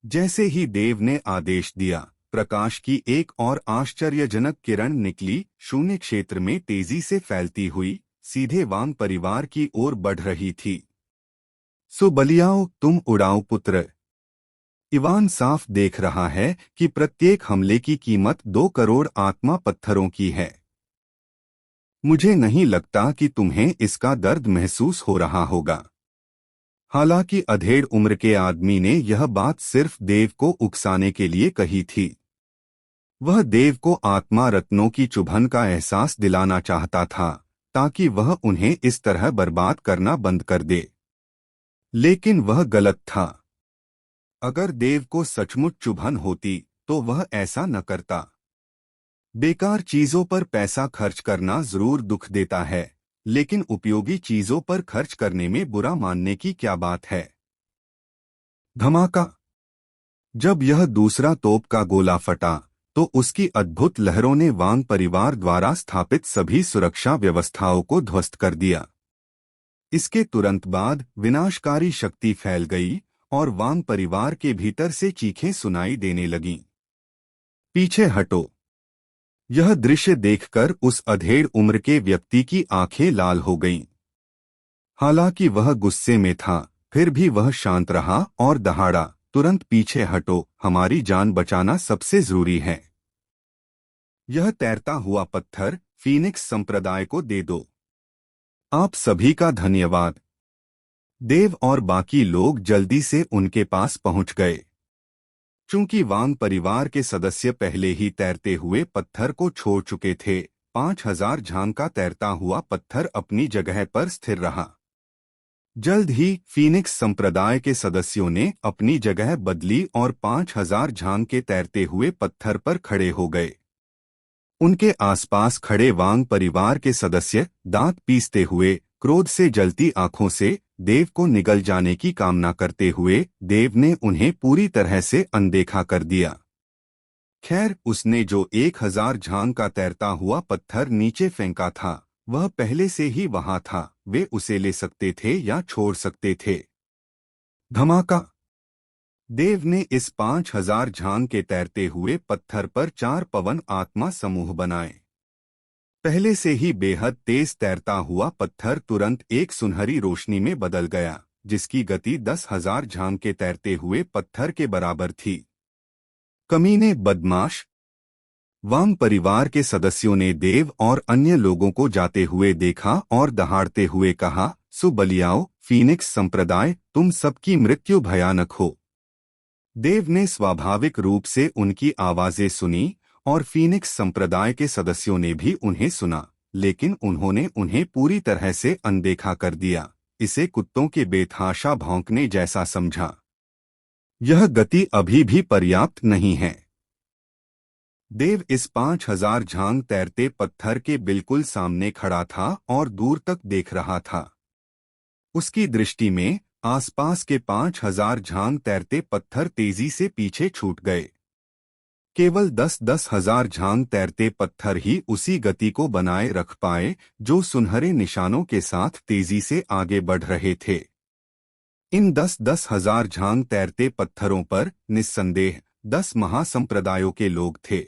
जैसे ही देव ने आदेश दिया, प्रकाश की एक और आश्चर्यजनक किरण निकली, शून्य क्षेत्र में तेजी से फैलती हुई, सीधे वांग परिवार की ओर बढ़ रही थी। सो बलियाओ, तुम उड़ाओ पुत्र। इवान साफ देख रहा है कि प्रत्येक हमले की कीमत 2 करोड़ आत्मा पत्थरों की है। मुझे नहीं लगता कि तुम्हें इसका दर्द महसूस हो रहा होगा। हालांकि अधेड़ उम्र के आदमी ने यह बात सिर्फ देव को उकसाने के लिए कही थी। वह देव को आत्मा रत्नों की चुभन का एहसास दिलाना चाहता था, ताकि वह उन्हें इस तरह बर्बाद करना बंद कर दे। लेकिन वह गलत था। अगर देव को सचमुच चुभन होती तो वह ऐसा न करता। बेकार चीजों पर पैसा खर्च करना जरूर दुख देता है, लेकिन उपयोगी चीजों पर खर्च करने में बुरा मानने की क्या बात है। धमाका। जब यह दूसरा तोप का गोला फटा तो उसकी अद्भुत लहरों ने वांग परिवार द्वारा स्थापित सभी सुरक्षा व्यवस्थाओं को ध्वस्त कर दिया। इसके तुरंत बाद विनाशकारी शक्ति फैल गई और वांग परिवार के भीतर से चीखें सुनाई देने लगीं। पीछे हटो। यह दृश्य देखकर उस अधेड़ उम्र के व्यक्ति की आंखें लाल हो गईं। हालांकि वह गुस्से में था, फिर भी वह शांत रहा और दहाड़ा, तुरंत पीछे हटो, हमारी जान बचाना सबसे जरूरी है। यह तैरता हुआ पत्थर फीनिक्स संप्रदाय को दे दो। आप सभी का धन्यवाद। देव और बाकी लोग जल्दी से उनके पास पहुंच गए। चूंकि वांग परिवार के सदस्य पहले ही तैरते हुए पत्थर को छोड़ चुके थे, 5000 झांग का तैरता हुआ पत्थर अपनी जगह पर स्थिर रहा। जल्द ही फीनिक्स संप्रदाय के सदस्यों ने अपनी जगह बदली और 5000 झांग के तैरते हुए पत्थर पर खड़े हो गए। उनके आसपास खड़े वांग परिवार के सदस्य दांत पीसते हुए, क्रोध से जलती आंखों से देव को निगल जाने की कामना करते हुए, देव ने उन्हें पूरी तरह से अनदेखा कर दिया। खैर, उसने जो 1000 झांग का तैरता हुआ पत्थर नीचे फेंका था, वह पहले से ही वहां था। वे उसे ले सकते थे या छोड़ सकते थे। धमाका। देव ने इस 5000 झांग के तैरते हुए पत्थर पर 4 पवन आत्मा समूह बनाए। पहले से ही बेहद तेज तैरता हुआ पत्थर तुरंत एक सुनहरी रोशनी में बदल गया, जिसकी गति 10,000 झांग के तैरते हुए पत्थर के बराबर थी। कमीने बदमाश। वांग परिवार के सदस्यों ने देव और अन्य लोगों को जाते हुए देखा और दहाड़ते हुए कहा, सो बलियाओ, फीनिक्स संप्रदाय, तुम सबकी मृत्यु भयानक हो। देव ने स्वाभाविक रूप से उनकी आवाजें सुनी और फीनिक्स संप्रदाय के सदस्यों ने भी उन्हें सुना, लेकिन उन्होंने उन्हें पूरी तरह से अनदेखा कर दिया। इसे कुत्तों के बेतहाशा भौंकने जैसा समझा। यह गति अभी भी पर्याप्त नहीं है। देव इस 5000 झांग तैरते पत्थर के बिल्कुल सामने खड़ा था और दूर तक देख रहा था। उसकी दृष्टि में आसपास के 5000 झांग तैरते पत्थर तेजी से पीछे छूट गए। केवल 10-10 हजार झांग तैरते पत्थर ही उसी गति को बनाए रख पाए जो सुनहरे निशानों के साथ तेजी से आगे बढ़ रहे थे। इन 10-10 हजार झांग तैरते पत्थरों पर निस्संदेह 10 महासंप्रदायों के लोग थे।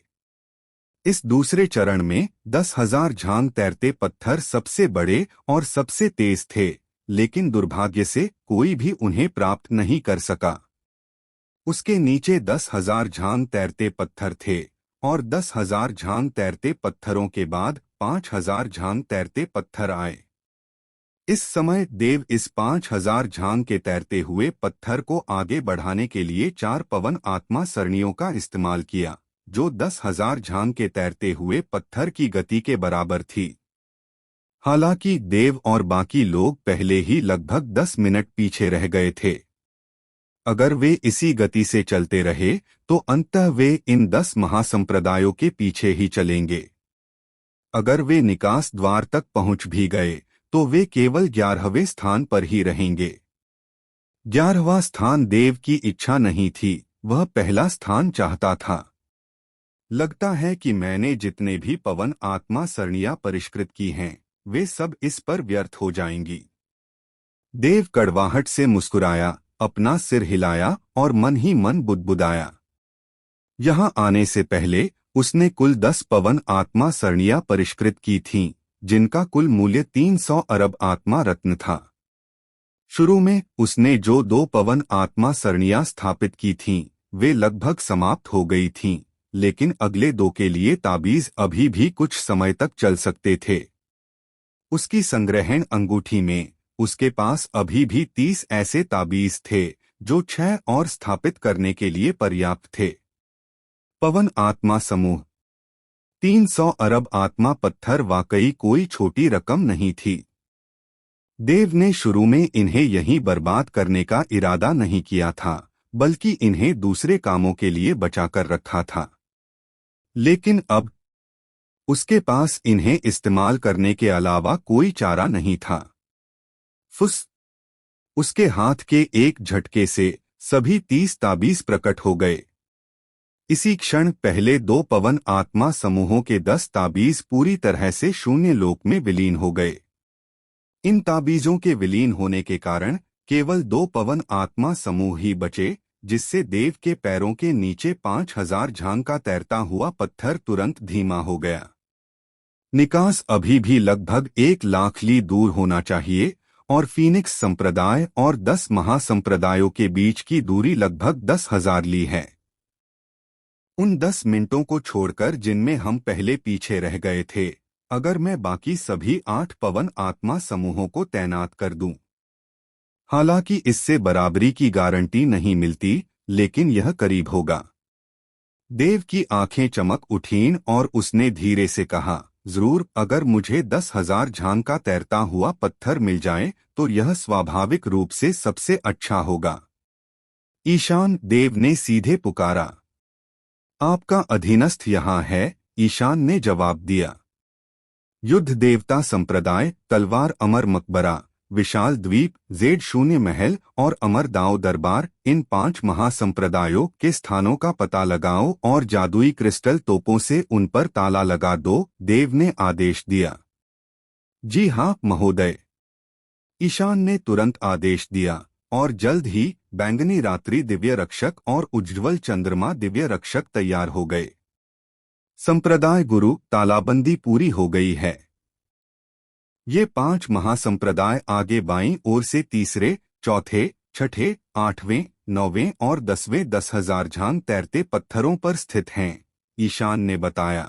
इस दूसरे चरण में 10,000 झांग तैरते पत्थर सबसे बड़े और सबसे तेज थे, लेकिन दुर्भाग्य से कोई भी उन्हें प्राप्त नहीं कर सका। उसके नीचे 10,000 झांग तैरते पत्थर थे और 10,000 झांग तैरते पत्थरों के बाद 5,000 झांग तैरते पत्थर आए। इस समय देव इस 5,000 झांग के तैरते हुए पत्थर को आगे बढ़ाने के लिए 4 पवन आत्मा सरणियों का इस्तेमाल किया, जो 10,000 झांग के तैरते हुए पत्थर की गति के बराबर थी। हालांकि देव और बाकी लोग पहले ही लगभग 10 मिनट पीछे रह गए थे। अगर वे इसी गति से चलते रहे तो अंततः वे इन 10 महासंप्रदायों के पीछे ही चलेंगे। अगर वे निकास द्वार तक पहुंच भी गए तो वे केवल 11वें स्थान पर ही रहेंगे। 11वां स्थान देव की इच्छा नहीं थी, वह पहला स्थान चाहता था। लगता है कि मैंने जितने भी पवन आत्मा सरणियां परिष्कृत की हैं, वे सब इस पर व्यर्थ हो जाएंगी। देव कड़वाहट से मुस्कुराया, अपना सिर हिलाया और मन ही मन बुदबुदाया। यहाँ आने से पहले उसने कुल 10 पवन आत्मा सरणियां परिष्कृत की थीं, जिनका कुल मूल्य 300 अरब आत्मा रत्न था। शुरू में उसने जो 2 पवन आत्मा सरणियां स्थापित की थीं, वे लगभग समाप्त हो गई थीं, लेकिन अगले 2 के लिए ताबीज अभी भी कुछ समय तक चल सकते थे। उसकी संग्रहण अंगूठी में उसके पास अभी भी 30 ऐसे ताबीज थे जो 6 और स्थापित करने के लिए पर्याप्त थे। पवन आत्मा समूह 300 अरब आत्मा पत्थर वाकई कोई छोटी रकम नहीं थी। देव ने शुरू में इन्हें यहीं बर्बाद करने का इरादा नहीं किया था, बल्कि इन्हें दूसरे कामों के लिए बचाकर रखा था। लेकिन अब उसके पास इन्हें इस्तेमाल करने के अलावा कोई चारा नहीं था। फुस! उसके हाथ के एक झटके से सभी 30 ताबीज प्रकट हो गए। इसी क्षण पहले 2 पवन आत्मा समूहों के 10 ताबीज पूरी तरह से शून्य लोक में विलीन हो गए। इन ताबीजों के विलीन होने के कारण केवल 2 पवन आत्मा समूह ही बचे, जिससे देव के पैरों के नीचे 5000 झांग का तैरता हुआ पत्थर तुरंत धीमा हो गया। निकास अभी भी लगभग 1 लाख ली दूर होना चाहिए और फीनिक्स संप्रदाय और 10 महासंप्रदायों के बीच की दूरी लगभग 10,000 ली है। उन 10 मिनटों को छोड़कर जिनमें हम पहले पीछे रह गए थे, अगर मैं बाकी सभी 8 पवन आत्मा समूहों को तैनात कर दूं। हालांकि इससे बराबरी की गारंटी नहीं मिलती, लेकिन यह करीब होगा। देव की आंखें चमक उठीं और उसने धीरे से कहा, जरूर, अगर मुझे 10,000 झांग का तैरता हुआ पत्थर मिल जाए तो यह स्वाभाविक रूप से सबसे अच्छा होगा। ईशान देव ने सीधे पुकारा। आपका अधीनस्थ यहाँ है, ईशान ने जवाब दिया। युद्ध देवता संप्रदाय, तलवार अमर मकबरा, विशाल द्वीप, Z0 महल और अमर दाव दरबार, इन 5 महासंप्रदायों के स्थानों का पता लगाओ और जादुई क्रिस्टल तोपों से उन पर ताला लगा दो, देव ने आदेश दिया। जी हाँ महोदय, ईशान ने तुरंत आदेश दिया और जल्द ही बैंगनी रात्रि दिव्य रक्षक और उज्ज्वल चंद्रमा दिव्य रक्षक तैयार हो गए। संप्रदाय गुरु, तालाबंदी पूरी हो गई है। ये 5 महासंप्रदाय आगे बाईं ओर से तीसरे, चौथे, छठे, 8वें, 9वें और 10वें 10,000 झांग तैरते पत्थरों पर स्थित हैं, ईशान ने बताया।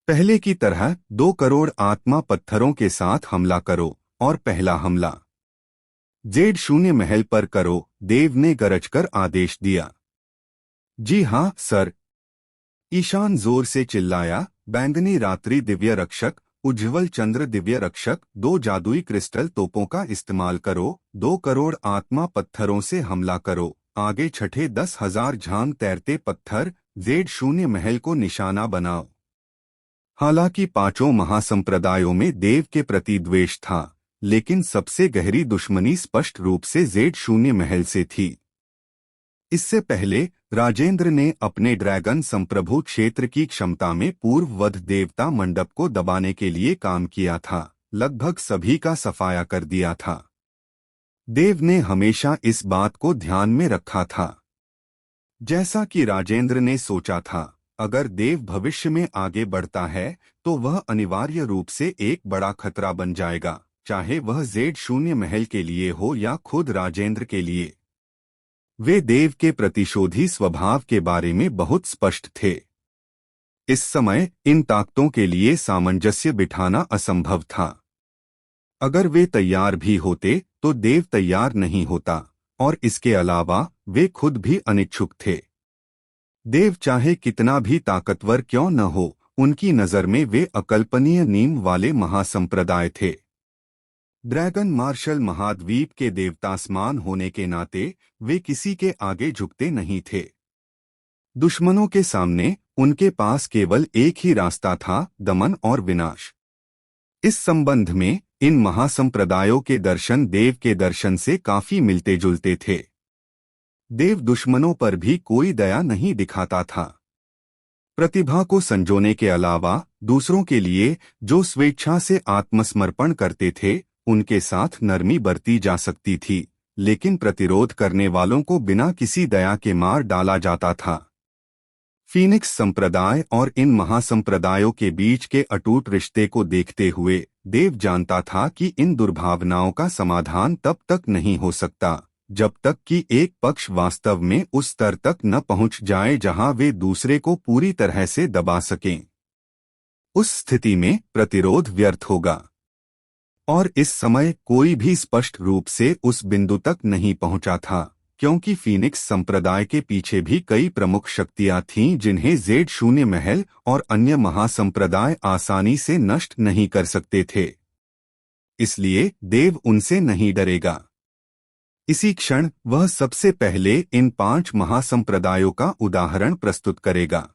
पहले की तरह 2 करोड़ आत्मा पत्थरों के साथ हमला करो और पहला हमला Z0 महल पर करो, देव ने गरजकर आदेश दिया। जी हाँ सर, ईशान जोर से चिल्लाया। बैंगनी रात्रि दिव्य रक्षक, उज्ज्वल चंद्र दिव्य रक्षक, 2 जादुई क्रिस्टल तोपों का इस्तेमाल करो, 2 करोड़ आत्मा पत्थरों से हमला करो, आगे छठे 10,000 झांग तैरते पत्थर Z0 महल को निशाना बनाओ। हालांकि 5 महासंप्रदायों में देव के प्रति द्वेष था, लेकिन सबसे गहरी दुश्मनी स्पष्ट रूप से Z0 महल से थी। इससे पहले राजेंद्र ने अपने ड्रैगन संप्रभु क्षेत्र की क्षमता में पूर्ववध देवता मंडप को दबाने के लिए काम किया था, लगभग सभी का सफाया कर दिया था। देव ने हमेशा इस बात को ध्यान में रखा था। जैसा कि राजेंद्र ने सोचा था, अगर देव भविष्य में आगे बढ़ता है तो वह अनिवार्य रूप से एक बड़ा खतरा बन जाएगा, चाहे वह Z0 महल के लिए हो या खुद राजेंद्र के लिए। वे देव के प्रतिशोधी स्वभाव के बारे में बहुत स्पष्ट थे। इस समय इन ताकतों के लिए सामंजस्य बिठाना असंभव था। अगर वे तैयार भी होते तो देव तैयार नहीं होता, और इसके अलावा वे खुद भी अनिच्छुक थे। देव चाहे कितना भी ताकतवर क्यों न हो, उनकी नजर में वे अकल्पनीय नींव वाले महासंप्रदाय थे। ड्रैगन मार्शल महाद्वीप के देवता समान होने के नाते वे किसी के आगे झुकते नहीं थे। दुश्मनों के सामने उनके पास केवल एक ही रास्ता था, दमन और विनाश। इस संबंध में इन महासंप्रदायों के दर्शन देव के दर्शन से काफी मिलते जुलते थे। देव दुश्मनों पर भी कोई दया नहीं दिखाता था। प्रतिभा को संजोने के अलावा दूसरों के लिए जो स्वेच्छा से आत्मसमर्पण करते थे, उनके साथ नरमी बरती जा सकती थी, लेकिन प्रतिरोध करने वालों को बिना किसी दया के मार डाला जाता था। फीनिक्स संप्रदाय और इन महासंप्रदायों के बीच के अटूट रिश्ते को देखते हुए देव जानता था कि इन दुर्भावनाओं का समाधान तब तक नहीं हो सकता जब तक कि एक पक्ष वास्तव में उस स्तर तक न पहुंच जाए जहां वे दूसरे को पूरी तरह से दबा सकें। उस स्थिति में प्रतिरोध व्यर्थ होगा और इस समय कोई भी स्पष्ट रूप से उस बिंदु तक नहीं पहुंचा था, क्योंकि फीनिक्स संप्रदाय के पीछे भी कई प्रमुख शक्तियां थीं जिन्हें जेड शून्य महल और अन्य महासंप्रदाय आसानी से नष्ट नहीं कर सकते थे। इसलिए देव उनसे नहीं डरेगा। इसी क्षण वह सबसे पहले इन 5 महासंप्रदायों का उदाहरण प्रस्तुत करेगा।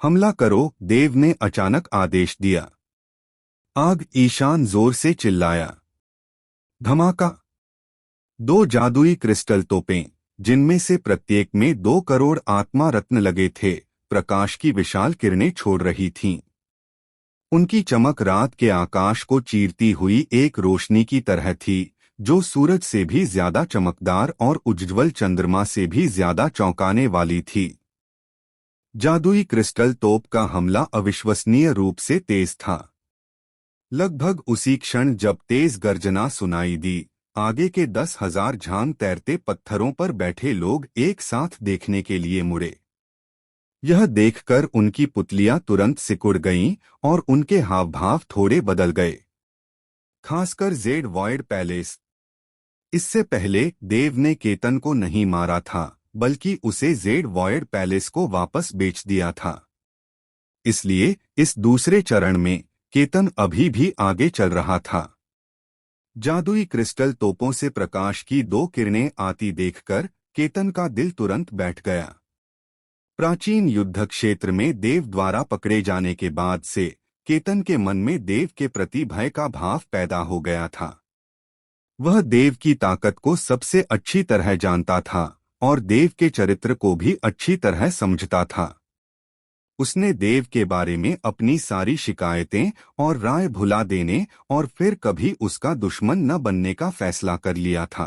हमला करो, देव ने अचानक आदेश दिया। आग ईशान जोर से चिल्लाया। धमाका। 2 जादुई क्रिस्टल तोपें, जिनमें से प्रत्येक में 2 करोड़ आत्मा रत्न लगे थे, प्रकाश की विशाल किरणें छोड़ रही थीं। उनकी चमक रात के आकाश को चीरती हुई एक रोशनी की तरह थी, जो सूरज से भी ज्यादा चमकदार और उज्ज्वल चंद्रमा से भी ज्यादा चौंकाने वाली थी। जादुई क्रिस्टल तोप का हमला अविश्वसनीय रूप से तेज था। लगभग उसी क्षण जब तेज गर्जना सुनाई दी, आगे के 10,000 झांग तैरते पत्थरों पर बैठे लोग एक साथ देखने के लिए मुड़े। यह देखकर उनकी पुतलियां तुरंत सिकुड़ गईं और उनके हाव भाव थोड़े बदल गए। खासकर जेड वॉइड पैलेस। इससे पहले देव ने केतन को नहीं मारा था, बल्कि उसे जेड वॉइड पैलेस को वापस बेच दिया था। इसलिए इस दूसरे चरण में केतन अभी भी आगे चल रहा था। जादुई क्रिस्टल तोपों से प्रकाश की 2 किरणें आती देखकर केतन का दिल तुरंत बैठ गया। प्राचीन युद्ध क्षेत्र में देव द्वारा पकड़े जाने के बाद से केतन के मन में देव के प्रति भय का भाव पैदा हो गया था। वह देव की ताकत को सबसे अच्छी तरह जानता था और देव के चरित्र को भी अच्छी तरह समझता था। उसने देव के बारे में अपनी सारी शिकायतें और राय भुला देने और फिर कभी उसका दुश्मन न बनने का फैसला कर लिया था।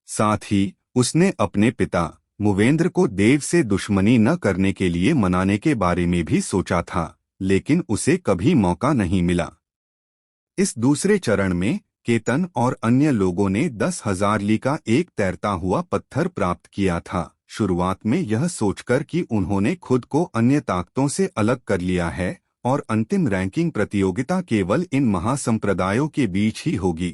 साथ ही उसने अपने पिता मुवेंद्र को देव से दुश्मनी न करने के लिए मनाने के बारे में भी सोचा था, लेकिन उसे कभी मौका नहीं मिला। इस दूसरे चरण में केतन और अन्य लोगों ने 10,000 ली का एक तैरता हुआ पत्थर प्राप्त किया था, शुरुआत में यह सोचकर कि उन्होंने खुद को अन्य ताकतों से अलग कर लिया है और अंतिम रैंकिंग प्रतियोगिता केवल इन महासंप्रदायों के बीच ही होगी।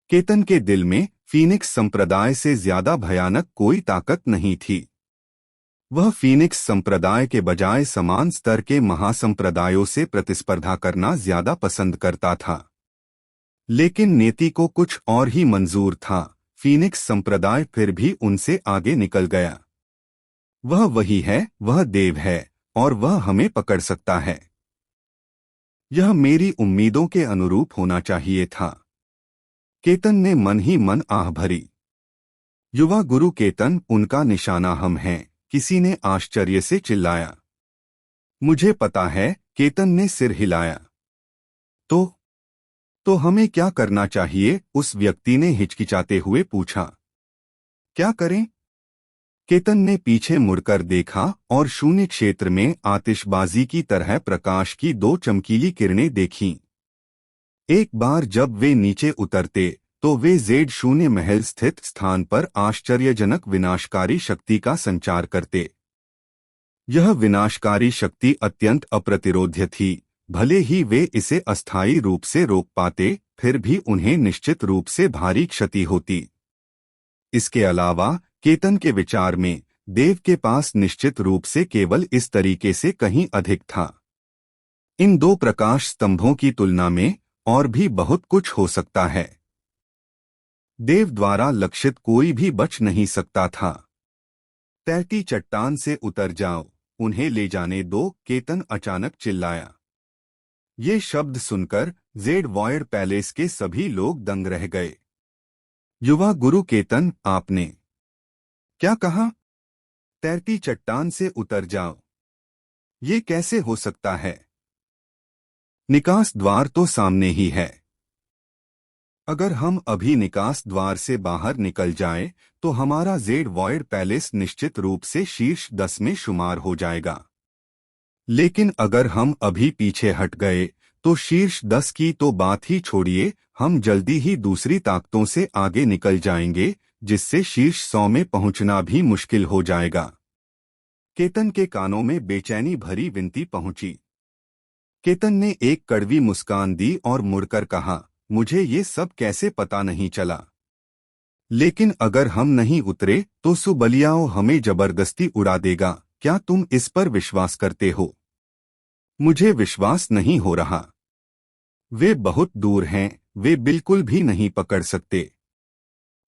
केतन के दिल में फीनिक्स संप्रदाय से ज्यादा भयानक कोई ताकत नहीं थी। वह फीनिक्स संप्रदाय के बजाय समान स्तर के महासंप्रदायों से प्रतिस्पर्धा करना ज्यादा पसंद करता था। लेकिन नीति को कुछ और ही मंजूर था। फीनिक्स संप्रदाय फिर भी उनसे आगे निकल गया। वह वही है, वह देव है और वह हमें पकड़ सकता है। यह मेरी उम्मीदों के अनुरूप होना चाहिए था। केतन ने मन ही मन आह भरी। युवा गुरु केतन, उनका निशाना हम हैं, किसी ने आश्चर्य से चिल्लाया। मुझे पता है, केतन ने सिर हिलाया। तो हमें क्या करना चाहिए? उस व्यक्ति ने हिचकिचाते हुए पूछा। क्या करें? केतन ने पीछे मुड़कर देखा और शून्य क्षेत्र में आतिशबाजी की तरह प्रकाश की 2 चमकीली किरणें देखीं। एक बार जब वे नीचे उतरते तो वे जेड शून्य महल स्थित स्थान पर आश्चर्यजनक विनाशकारी शक्ति का संचार करते। यह विनाशकारी शक्ति अत्यंत अप्रतिरोध्य थी। भले ही वे इसे अस्थायी रूप से रोक पाते, फिर भी उन्हें निश्चित रूप से भारी क्षति होती। इसके अलावा केतन के विचार में देव के पास निश्चित रूप से केवल इस तरीके से कहीं अधिक था। इन 2 प्रकाश स्तंभों की तुलना में और भी बहुत कुछ हो सकता है। देव द्वारा लक्षित कोई भी बच नहीं सकता था। तैरती चट्टान से उतर जाओ, उन्हें ले जाने दो, केतन अचानक चिल्लाया। ये शब्द सुनकर जेड वॉइड पैलेस के सभी लोग दंग रह गए। युवा गुरु केतन, आपने क्या कहा? तैरती चट्टान से उतर जाओ। ये कैसे हो सकता है? निकास द्वार तो सामने ही है। अगर हम अभी निकास द्वार से बाहर निकल जाएं, तो हमारा जेड वॉइड पैलेस निश्चित रूप से शीर्ष 10 में शुमार हो जाएगा। लेकिन अगर हम अभी पीछे हट गए, तो शीर्ष 10 की तो बात ही छोड़िए, हम जल्दी ही दूसरी ताकतों से आगे निकल जाएंगे, जिससे शीर्ष 100 में पहुंचना भी मुश्किल हो जाएगा। केतन के कानों में बेचैनी भरी विनती पहुंची। केतन ने एक कड़वी मुस्कान दी और मुड़कर कहा, मुझे ये सब कैसे पता नहीं चला। लेकिन अगर हम नहीं उतरे तो सुबलियाओं हमें जबरदस्ती उड़ा देगा। क्या तुम इस पर विश्वास करते हो? मुझे विश्वास नहीं हो रहा। वे बहुत दूर हैं, वे बिल्कुल भी नहीं पकड़ सकते।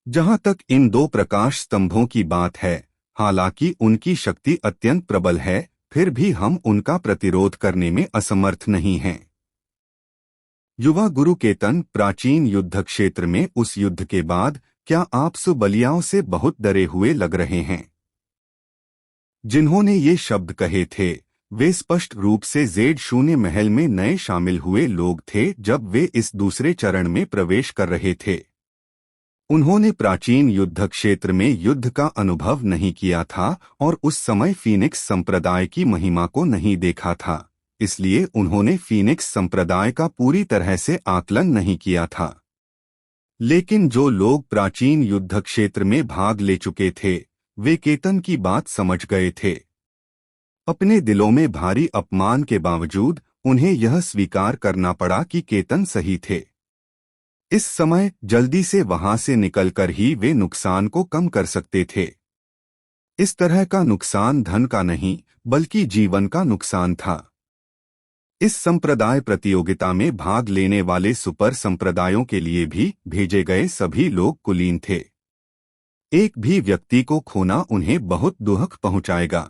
जहां तक इन दो प्रकाश स्तंभों की बात है, हालांकि उनकी शक्ति अत्यंत प्रबल है, फिर भी हम उनका प्रतिरोध करने में असमर्थ नहीं हैं। युवा गुरु केतन, प्राचीन युद्ध क्षेत्र में उस युद्ध के बाद क्या आप सुबलियाओं से बहुत डरे हुए लग रहे हैं? जिन्होंने ये शब्द कहे थे, वे स्पष्ट रूप से Z0 महल में नए शामिल हुए लोग थे जब वे इस दूसरे चरण में प्रवेश कर रहे थे। उन्होंने प्राचीन युद्ध क्षेत्र में युद्ध का अनुभव नहीं किया था और उस समय फीनिक्स संप्रदाय की महिमा को नहीं देखा था, इसलिए उन्होंने फीनिक्स संप्रदाय का पूरी तरह से आकलन नहीं किया था। लेकिन जो लोग प्राचीन युद्ध क्षेत्र में भाग ले चुके थे, वे केतन की बात समझ गए थे। अपने दिलों में भारी अपमान के बावजूद उन्हें यह स्वीकार करना पड़ा कि केतन सही थे। इस समय जल्दी से वहां से निकलकर ही वे नुकसान को कम कर सकते थे। इस तरह का नुकसान धन का नहीं, बल्कि जीवन का नुकसान था। इस संप्रदाय प्रतियोगिता में भाग लेने वाले सुपर संप्रदायों के लिए भी भेजे गए सभी लोग कुलीन थे। एक भी व्यक्ति को खोना उन्हें बहुत दुख पहुंचाएगा।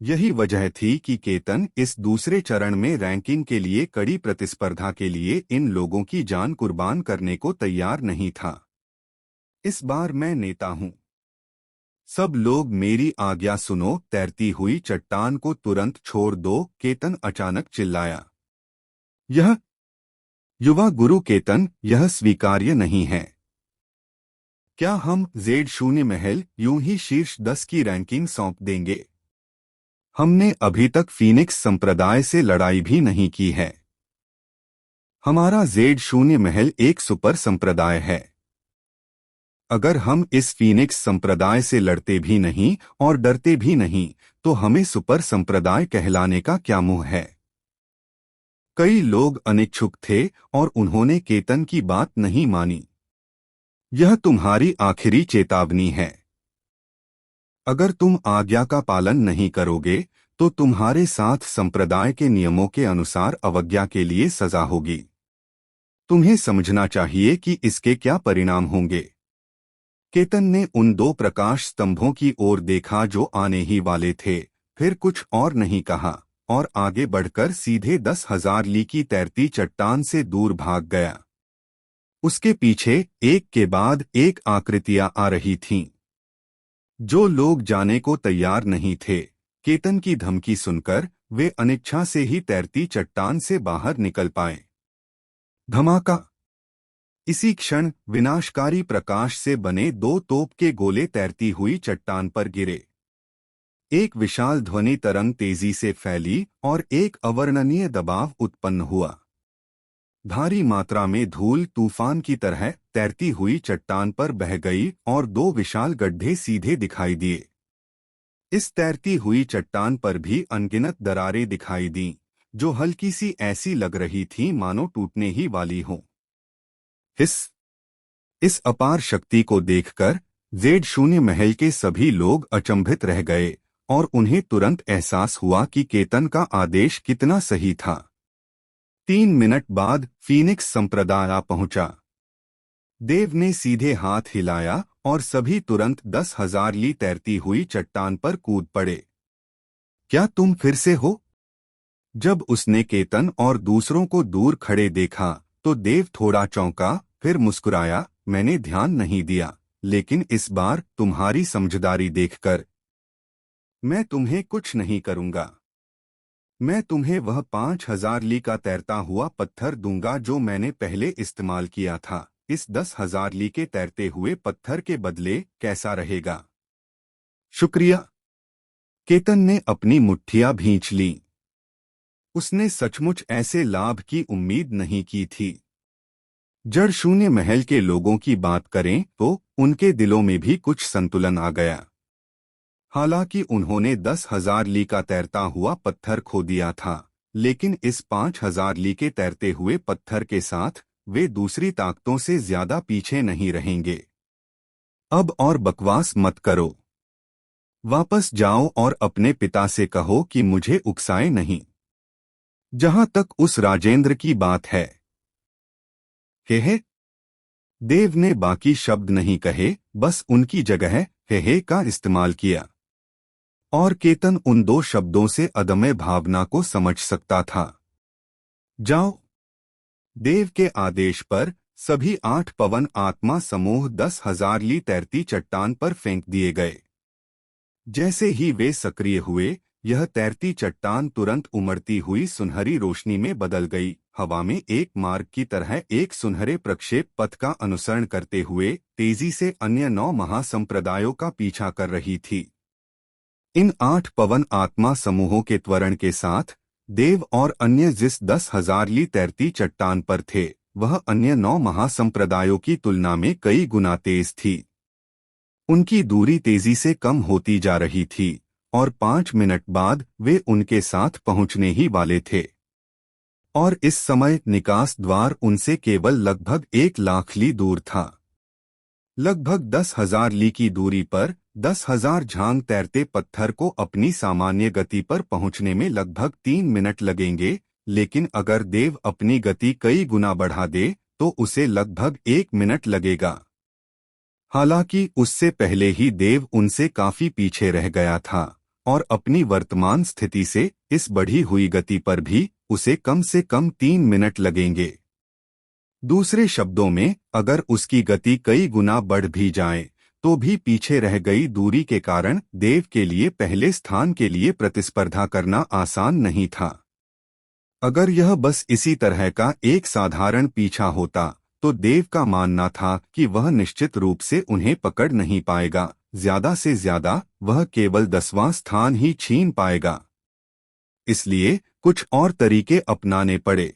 यही वजह थी कि केतन इस दूसरे चरण में रैंकिंग के लिए कड़ी प्रतिस्पर्धा के लिए इन लोगों की जान कुर्बान करने को तैयार नहीं था। इस बार मैं नेता हूं। सब लोग मेरी आज्ञा सुनो, तैरती हुई चट्टान को तुरंत छोड़ दो, केतन अचानक चिल्लाया। यह युवा गुरु केतन, यह स्वीकार्य नहीं है। क्या हम Z0 महल यूं ही शीर्ष 10 की रैंकिंग सौंप देंगे? हमने अभी तक फीनिक्स संप्रदाय से लड़ाई भी नहीं की है। हमारा Z0 महल एक सुपर संप्रदाय है। अगर हम इस फीनिक्स संप्रदाय से लड़ते भी नहीं और डरते भी नहीं, तो हमें सुपर संप्रदाय कहलाने का क्या मुंह है? कई लोग अनिच्छुक थे और उन्होंने केतन की बात नहीं मानी। यह तुम्हारी आखिरी चेतावनी है। अगर तुम आज्ञा का पालन नहीं करोगे, तो तुम्हारे साथ संप्रदाय के नियमों के अनुसार अवज्ञा के लिए सजा होगी। तुम्हें समझना चाहिए कि इसके क्या परिणाम होंगे। केतन ने उन दो प्रकाश स्तंभों की ओर देखा जो आने ही वाले थे, फिर कुछ और नहीं कहा और आगे बढ़कर सीधे 10,000 ली की तैरती चट्टान से दूर भाग गया। उसके पीछे एक के बाद एक आकृतियां आ रही थीं। जो लोग जाने को तैयार नहीं थे, केतन की धमकी सुनकर वे अनिच्छा से ही तैरती चट्टान से बाहर निकल पाए। धमाका! इसी क्षण विनाशकारी प्रकाश से बने 2 तोप के गोले तैरती हुई चट्टान पर गिरे। एक विशाल ध्वनि तरंग तेजी से फैली और एक अवर्णनीय दबाव उत्पन्न हुआ। भारी मात्रा में धूल तूफान की तरह तैरती हुई चट्टान पर बह गई और 2 विशाल गड्ढे सीधे दिखाई दिए। इस तैरती हुई चट्टान पर भी अनगिनत दरारें दिखाई दीं, जो हल्की सी ऐसी लग रही थीं मानो टूटने ही वाली हों। इस अपार शक्ति को देखकर Z0 महल के सभी लोग अचंभित रह गए और उन्हें तुरंत एहसास हुआ कि केतन का आदेश कितना सही था। 3 मिनट बाद फीनिक्स संप्रदाय आ पहुंचा। देव ने सीधे हाथ हिलाया और सभी तुरंत 10,000 ली तैरती हुई चट्टान पर कूद पड़े। क्या तुम फिर से हो? जब उसने केतन और दूसरों को दूर खड़े देखा, तो देव थोड़ा चौंका, फिर मुस्कुराया। मैंने ध्यान नहीं दिया, लेकिन इस बार तुम्हारी समझदारी देखकर मैं तुम्हें कुछ नहीं करूंगा। मैं तुम्हें वह 5,000 ली का तैरता हुआ पत्थर दूंगा जो मैंने पहले इस्तेमाल किया था। इस 10,000 ली के तैरते हुए पत्थर के बदले कैसा रहेगा? शुक्रिया। केतन ने अपनी मुट्ठियां भींच लीं। उसने सचमुच ऐसे लाभ की उम्मीद नहीं की थी। जड़ शून्य महल के लोगों की बात करें तो उनके दिलों में भी कुछ संतुलन आ गया। हालांकि उन्होंने 10,000 ली का तैरता हुआ पत्थर खो दिया था, लेकिन इस 5,000 ली के तैरते हुए पत्थर के साथ वे दूसरी ताकतों से ज्यादा पीछे नहीं रहेंगे। अब और बकवास मत करो। वापस जाओ और अपने पिता से कहो कि मुझे उकसाए नहीं। जहां तक उस राजेंद्र की बात है, हे देव ने बाकी शब्द नहीं कहे, बस उनकी जगह हे का इस्तेमाल किया। और केतन उन दो शब्दों से अदम्य भावना को समझ सकता था। जाओ। देव के आदेश पर सभी 8 पवन आत्मा समूह 10,000 ली तैरती चट्टान पर फेंक दिए गए। जैसे ही वे सक्रिय हुए, यह तैरती चट्टान तुरंत उमड़ती हुई सुनहरी रोशनी में बदल गई। हवा में एक मार्ग की तरह एक सुनहरे प्रक्षेप पथ का अनुसरण करते हुए तेजी से अन्य 9 महासंप्रदायों का पीछा कर रही थी। इन 8 पवन आत्मा समूहों के त्वरण के साथ देव और अन्य जिस 10,000 ली तैरती चट्टान पर थे, वह अन्य 9 महासंप्रदायों की तुलना में कई गुना तेज थी। उनकी दूरी तेजी से कम होती जा रही थी और 5 मिनट बाद वे उनके साथ पहुंचने ही वाले थे। और इस समय निकास द्वार उनसे केवल लगभग 1,00,000 ली दूर था। लगभग 10,000 ली की दूरी पर 10,000 झांग तैरते पत्थर को अपनी सामान्य गति पर पहुंचने में लगभग 3 मिनट लगेंगे, लेकिन अगर देव अपनी गति कई गुना बढ़ा दे तो उसे लगभग 1 मिनट लगेगा। हालांकि उससे पहले ही देव उनसे काफी पीछे रह गया था और अपनी वर्तमान स्थिति से इस बढ़ी हुई गति पर भी उसे कम से कम 3 मिनट लगेंगे। दूसरे शब्दों में, अगर उसकी गति कई गुना बढ़ भी जाए तो भी पीछे रह गई दूरी के कारण देव के लिए पहले स्थान के लिए प्रतिस्पर्धा करना आसान नहीं था। अगर यह बस इसी तरह का एक साधारण पीछा होता तो देव का मानना था कि वह निश्चित रूप से उन्हें पकड़ नहीं पाएगा। ज्यादा से ज्यादा वह केवल 10वां स्थान ही छीन पाएगा। इसलिए कुछ और तरीके अपनाने पड़े।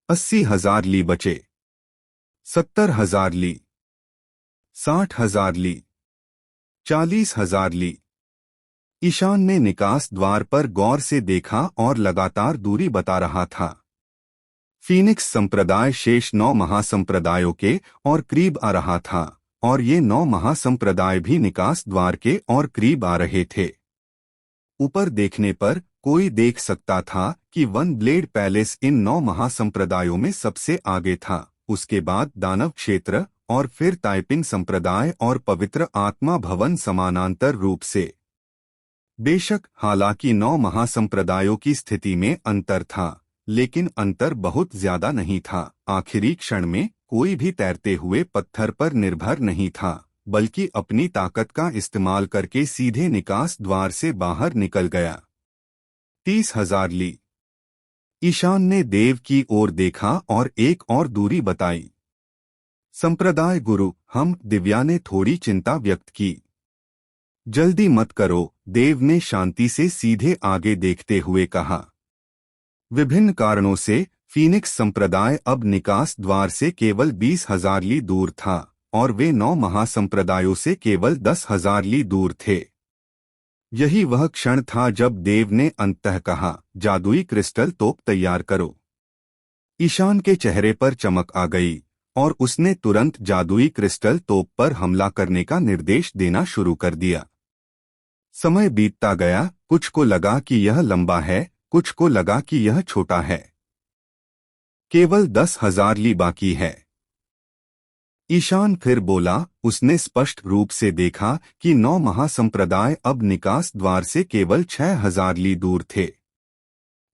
80,000 ली बचे, 70,000 ली, 60,000 ली, 40,000 ली। ईशान ने निकास द्वार पर गौर से देखा और लगातार दूरी बता रहा था। फीनिक्स संप्रदाय शेष 9 महासंप्रदायों के और करीब आ रहा था और ये 9 महासंप्रदाय भी निकास द्वार के और करीब आ रहे थे। ऊपर देखने पर कोई देख सकता था कि वन ब्लेड पैलेस इन 9 महासंप्रदायों में सबसे आगे था, उसके बाद दानव क्षेत्र और फिर ताइपिंग संप्रदाय और पवित्र आत्मा भवन समानांतर रूप से। बेशक हालांकि 9 महासंप्रदायों की स्थिति में अंतर था, लेकिन अंतर बहुत ज्यादा नहीं था। आखिरी क्षण में कोई भी तैरते हुए पत्थर पर निर्भर नहीं था, बल्कि अपनी ताकत का इस्तेमाल करके सीधे निकास द्वार से बाहर निकल गया। 30,000 ली। ईशान ने देव की ओर देखा और एक और दूरी बताई। संप्रदाय गुरु, हम दिव्या ने थोड़ी चिंता व्यक्त की। जल्दी मत करो, देव ने शांति से सीधे आगे देखते हुए कहा। विभिन्न कारणों से फीनिक्स संप्रदाय अब निकास द्वार से केवल 20,000 ली दूर था और वे 9 महासंप्रदायों से केवल 10,000 ली दूर थे। यही वह क्षण था जब देव ने अंततः कहा, जादुई क्रिस्टल तोप तैयार करो। ईशान के चेहरे पर चमक आ गई और उसने तुरंत जादुई क्रिस्टल तोप पर हमला करने का निर्देश देना शुरू कर दिया। समय बीतता गया, कुछ को लगा कि यह लंबा है, कुछ को लगा कि यह छोटा है। केवल 10,000 ली बाकी है। ईशान फिर बोला। उसने स्पष्ट रूप से देखा कि 9 महासंप्रदाय अब निकास द्वार से केवल 6,000 ली दूर थे।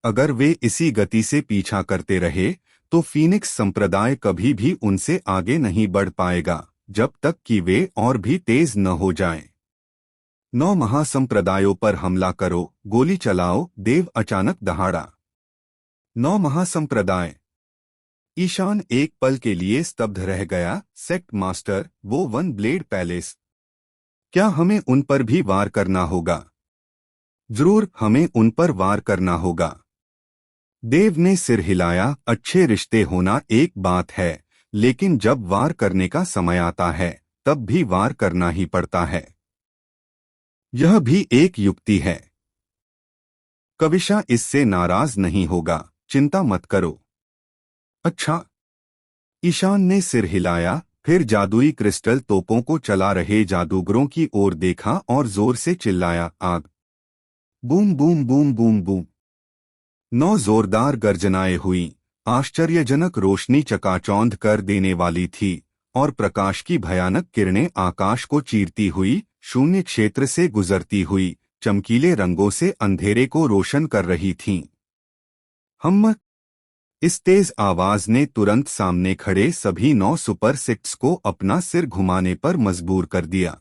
अगर वे इसी गति से पीछा करते रहे तो फीनिक्स संप्रदाय कभी भी उनसे आगे नहीं बढ़ पाएगा, जब तक कि वे और भी तेज न हो जाएं। 9 महासंप्रदायों पर हमला करो, गोली चलाओ, देव अचानक दहाड़ा। 9 महासंप्रदाय। ईशान एक पल के लिए स्तब्ध रह गया। सेक्ट मास्टर, वो वन ब्लेड पैलेस, क्या हमें उन पर भी वार करना होगा? जरूर, हमें उन पर वार करना होगा। देव ने सिर हिलाया। अच्छे रिश्ते होना एक बात है, लेकिन जब वार करने का समय आता है तब भी वार करना ही पड़ता है। यह भी एक युक्ति है। कविशा इससे नाराज नहीं होगा, चिंता मत करो। अच्छा। ईशान ने सिर हिलाया, फिर जादुई क्रिस्टल तोपों को चला रहे जादूगरों की ओर देखा और जोर से चिल्लाया, आग! Boom boom boom boom boom. 9 जोरदार गर्जनाएं हुई। आश्चर्यजनक रोशनी चकाचौंध कर देने वाली थी और प्रकाश की भयानक किरणें आकाश को चीरती हुई, शून्य क्षेत्र से गुजरती हुई, चमकीले रंगों से अंधेरे को रोशन कर रही थीं। हम इस तेज आवाज ने तुरंत सामने खड़े सभी 9 सुपर सिक्स को अपना सिर घुमाने पर मजबूर कर दिया।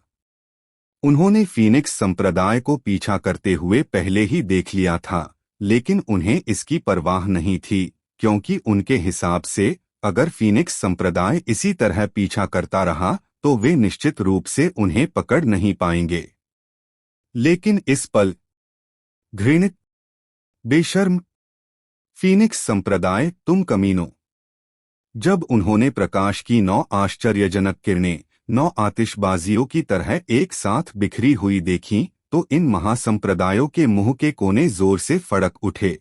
उन्होंने फीनिक्स संप्रदाय को पीछा करते हुए पहले ही देख लिया था, लेकिन उन्हें इसकी परवाह नहीं थी, क्योंकि उनके हिसाब से अगर फीनिक्स संप्रदाय इसी तरह पीछा करता रहा तो वे निश्चित रूप से उन्हें पकड़ नहीं पाएंगे। लेकिन इस पल, घृणित, बेशर्म फीनिक्स संप्रदाय, तुम कमीनों! जब उन्होंने प्रकाश की 9 आश्चर्यजनक किरणें 9 आतिशबाजियों की तरह एक साथ बिखरी हुई देखीं, तो इन महासंप्रदायों के मुंह के कोने जोर से फड़क उठे।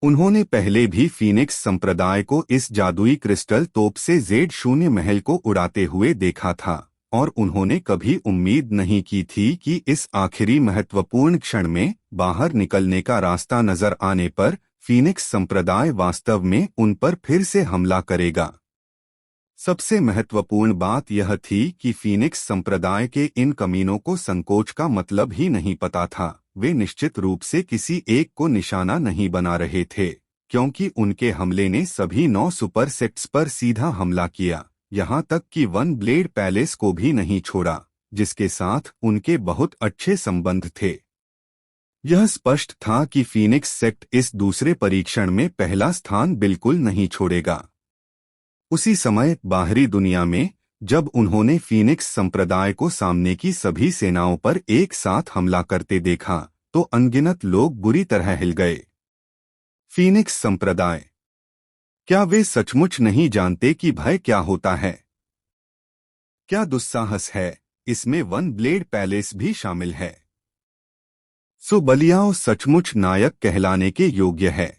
उन्होंने पहले भी फीनिक्स संप्रदाय को इस जादुई क्रिस्टल तोप से Z0 महल को उड़ाते हुए देखा था, और उन्होंने कभी उम्मीद नहीं की थी कि इस आखिरी महत्वपूर्ण क्षण में बाहर निकलने का रास्ता नजर आने पर फीनिक्स संप्रदाय वास्तव में उन पर फिर से हमला करेगा। सबसे महत्वपूर्ण बात यह थी कि फीनिक्स संप्रदाय के इन कमीनों को संकोच का मतलब ही नहीं पता था। वे निश्चित रूप से किसी एक को निशाना नहीं बना रहे थे, क्योंकि उनके हमले ने सभी 9 सुपर सेक्ट्स पर सीधा हमला किया, यहाँ तक कि वन ब्लेड पैलेस को भी नहीं छोड़ा, जिसके साथ उनके बहुत अच्छे संबंध थे। यह स्पष्ट था कि फीनिक्स सेक्ट इस दूसरे परीक्षण में पहला स्थान बिल्कुल नहीं छोड़ेगा। उसी समय बाहरी दुनिया में, जब उन्होंने फीनिक्स संप्रदाय को सामने की सभी सेनाओं पर एक साथ हमला करते देखा, तो अनगिनत लोग बुरी तरह हिल गए। फीनिक्स संप्रदाय, क्या वे सचमुच नहीं जानते कि भय क्या होता है? क्या दुस्साहस है? इसमें वन ब्लेड पैलेस भी शामिल है। सो बलियाओ सचमुच नायक कहलाने के योग्य है।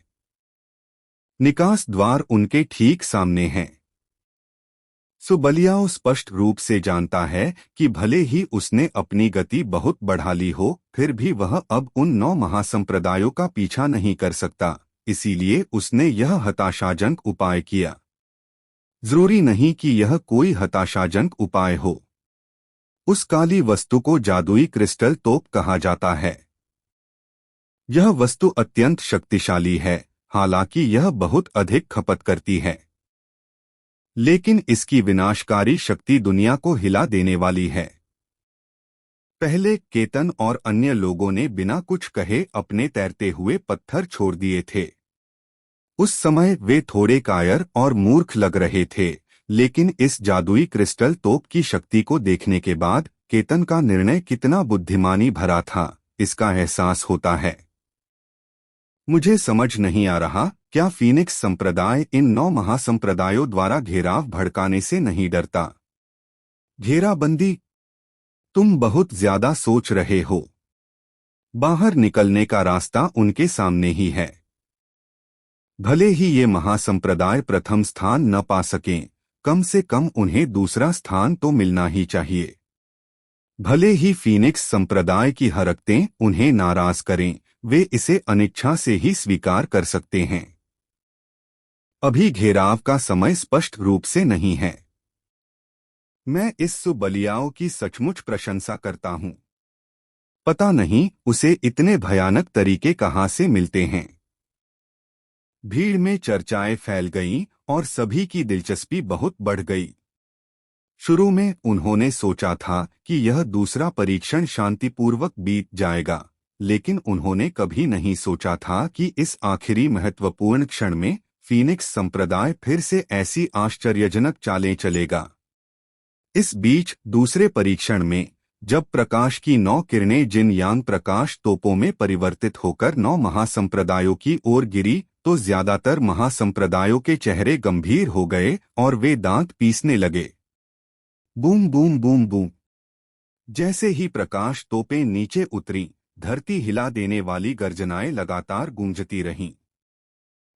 निकास द्वार उनके ठीक सामने हैं। सुबलियाओ स्पष्ट रूप से जानता है कि भले ही उसने अपनी गति बहुत बढ़ा ली हो, फिर भी वह अब उन 9 महासंप्रदायों का पीछा नहीं कर सकता, इसीलिए उसने यह हताशाजनक उपाय किया। जरूरी नहीं कि यह कोई हताशाजनक उपाय हो। उस काली वस्तु को जादुई क्रिस्टल तोप कहा जाता है। यह वस्तु अत्यंत शक्तिशाली है, हालांकि यह बहुत अधिक खपत करती है, लेकिन इसकी विनाशकारी शक्ति दुनिया को हिला देने वाली है। पहले केतन और अन्य लोगों ने बिना कुछ कहे अपने तैरते हुए पत्थर छोड़ दिए थे। उस समय वे थोड़े कायर और मूर्ख लग रहे थे, लेकिन इस जादुई क्रिस्टल तोप की शक्ति को देखने के बाद केतन का निर्णय कितना बुद्धिमानी भरा था, इसका एहसास होता है। मुझे समझ नहीं आ रहा, क्या फीनिक्स संप्रदाय इन 9 महासंप्रदायों द्वारा घेराव भड़काने से नहीं डरता? घेराबंदी? तुम बहुत ज्यादा सोच रहे हो। बाहर निकलने का रास्ता उनके सामने ही है। भले ही ये महासंप्रदाय प्रथम स्थान न पा सकें, कम से कम उन्हें दूसरा स्थान तो मिलना ही चाहिए। भले ही फीनिक्स संप्रदाय की हरकतें उन्हें नाराज करें, वे इसे अनिच्छा से ही स्वीकार कर सकते हैं। अभी घेराव का समय स्पष्ट रूप से नहीं है। मैं इस सुबलियाओं की सचमुच प्रशंसा करता हूं। पता नहीं उसे इतने भयानक तरीके कहां से मिलते हैं। भीड़ में चर्चाएं फैल गईं और सभी की दिलचस्पी बहुत बढ़ गई। शुरू में उन्होंने सोचा था कि यह दूसरा परीक्षण शांतिपूर्वक बीत जाएगा, लेकिन उन्होंने कभी नहीं सोचा था कि इस आखिरी महत्वपूर्ण क्षण में फीनिक्स संप्रदाय फिर से ऐसी आश्चर्यजनक चालें चलेगा। इस बीच दूसरे परीक्षण में जब प्रकाश की 9 किरणें जिन यांग प्रकाश तोपों में परिवर्तित होकर 9 महासंप्रदायों की ओर गिरी, तो ज्यादातर महासंप्रदायों के चेहरे गंभीर हो गए और वे दांत पीसने लगे। Boom boom boom boom. जैसे ही प्रकाश तोपें नीचे उतरी, धरती हिला देने वाली गर्जनाएं लगातार गूंजती रहीं।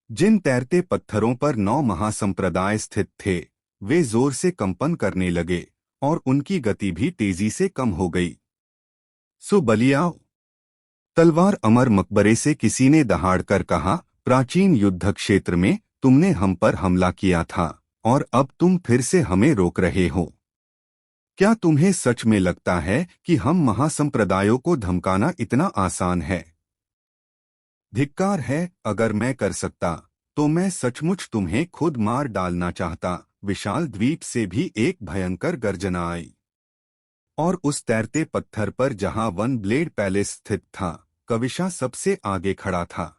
जिन तैरते पत्थरों पर 9 महासंप्रदाय स्थित थे, वे जोर से कंपन करने लगे और उनकी गति भी तेजी से कम हो गई। सो बलियाओ। तलवार अमर मकबरे से किसी ने दहाड़कर कहा, प्राचीन युद्ध क्षेत्र में तुमने हम पर हमला किया था और अब तुम फिर से हमें रोक रहे हो। क्या तुम्हें सच में लगता है कि हम महासंप्रदायों को धमकाना इतना आसान है? धिक्कार है, अगर मैं कर सकता तो मैं सचमुच तुम्हें खुद मार डालना चाहता। विशाल द्वीप से भी एक भयंकर गर्जना आई और उस तैरते पत्थर पर जहां वन ब्लेड पैलेस स्थित था, कविशा सबसे आगे खड़ा था।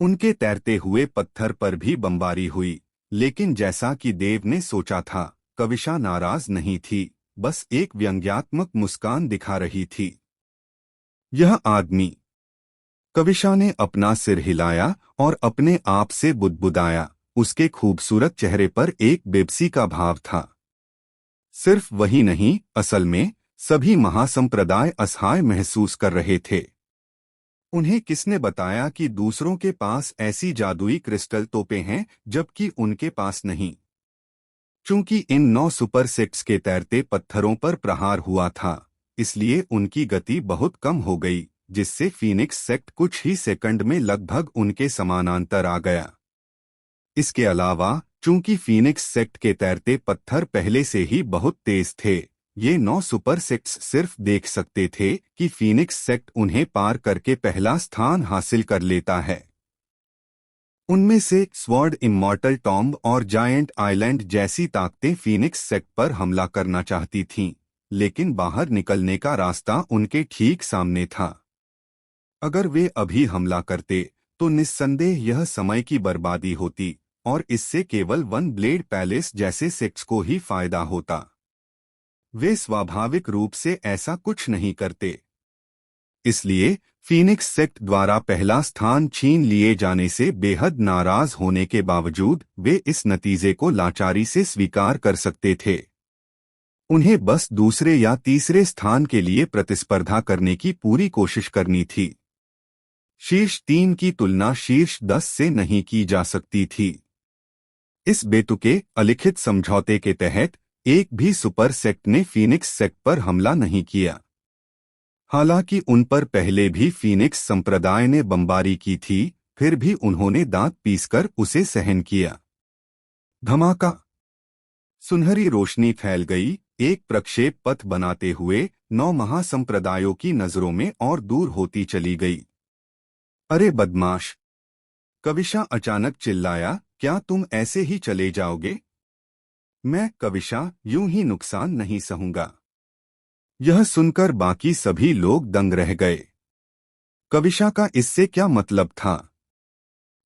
उनके तैरते हुए पत्थर पर भी बमबारी हुई, लेकिन जैसा कि देव ने सोचा था, कविशा नाराज नहीं थी, बस एक व्यंग्यात्मक मुस्कान दिखा रही थी। यह आदमी। कविशा ने अपना सिर हिलाया और अपने आप से बुदबुदाया। उसके खूबसूरत चेहरे पर एक बेबसी का भाव था। सिर्फ वही नहीं, असल में सभी महासंप्रदाय असहाय महसूस कर रहे थे। उन्हें किसने बताया कि दूसरों के पास ऐसी जादुई क्रिस्टल तोपें हैं जबकि उनके पास नहीं? चूंकि इन 9 सुपर सेक्ट्स के तैरते पत्थरों पर प्रहार हुआ था, इसलिए उनकी गति बहुत कम हो गई, जिससे फीनिक्स सेक्ट कुछ ही सेकंड में लगभग उनके समानांतर आ गया। इसके अलावा चूंकि फीनिक्स सेक्ट के तैरते पत्थर पहले से ही बहुत तेज थे, ये 9 सुपर सेक्ट्स सिर्फ देख सकते थे कि फीनिक्स सेक्ट उन्हें पार करके पहला स्थान हासिल कर लेता है। उनमें से स्वॉर्ड, इमॉर्टल टॉम्ब और जायंट आइलैंड जैसी ताकतें फीनिक्स सेक्ट पर हमला करना चाहती थीं, लेकिन बाहर निकलने का रास्ता उनके ठीक सामने था। अगर वे अभी हमला करते तो निस्संदेह यह समय की बर्बादी होती और इससे केवल वन ब्लेड पैलेस जैसे सेक्ट्स को ही फायदा होता। वे स्वाभाविक रूप से ऐसा कुछ नहीं करते। इसलिए फीनिक्स सेक्ट द्वारा पहला स्थान छीन लिए जाने से बेहद नाराज होने के बावजूद वे इस नतीजे को लाचारी से स्वीकार कर सकते थे। उन्हें बस दूसरे या तीसरे स्थान के लिए प्रतिस्पर्धा करने की पूरी कोशिश करनी थी। शीर्ष 3 की तुलना शीर्ष 10 से नहीं की जा सकती थी। इस बेतुके अलिखित समझौते के तहत एक भी सुपर सेक्ट ने फीनिक्स सेक्ट पर हमला नहीं किया। हालांकि उन पर पहले भी फीनिक्स संप्रदाय ने बमबारी की थी, फिर भी उन्होंने दांत पीसकर उसे सहन किया। धमाका। सुनहरी रोशनी फैल गई, एक प्रक्षेप पथ बनाते हुए 9 महासंप्रदायों की नजरों में और दूर होती चली गई। अरे बदमाश! कविशा अचानक चिल्लाया, क्या तुम ऐसे ही चले जाओगे? मैं, कविशा, यूं ही नुकसान नहीं सहूंगा। यह सुनकर बाकी सभी लोग दंग रह गए। कविशा का इससे क्या मतलब था?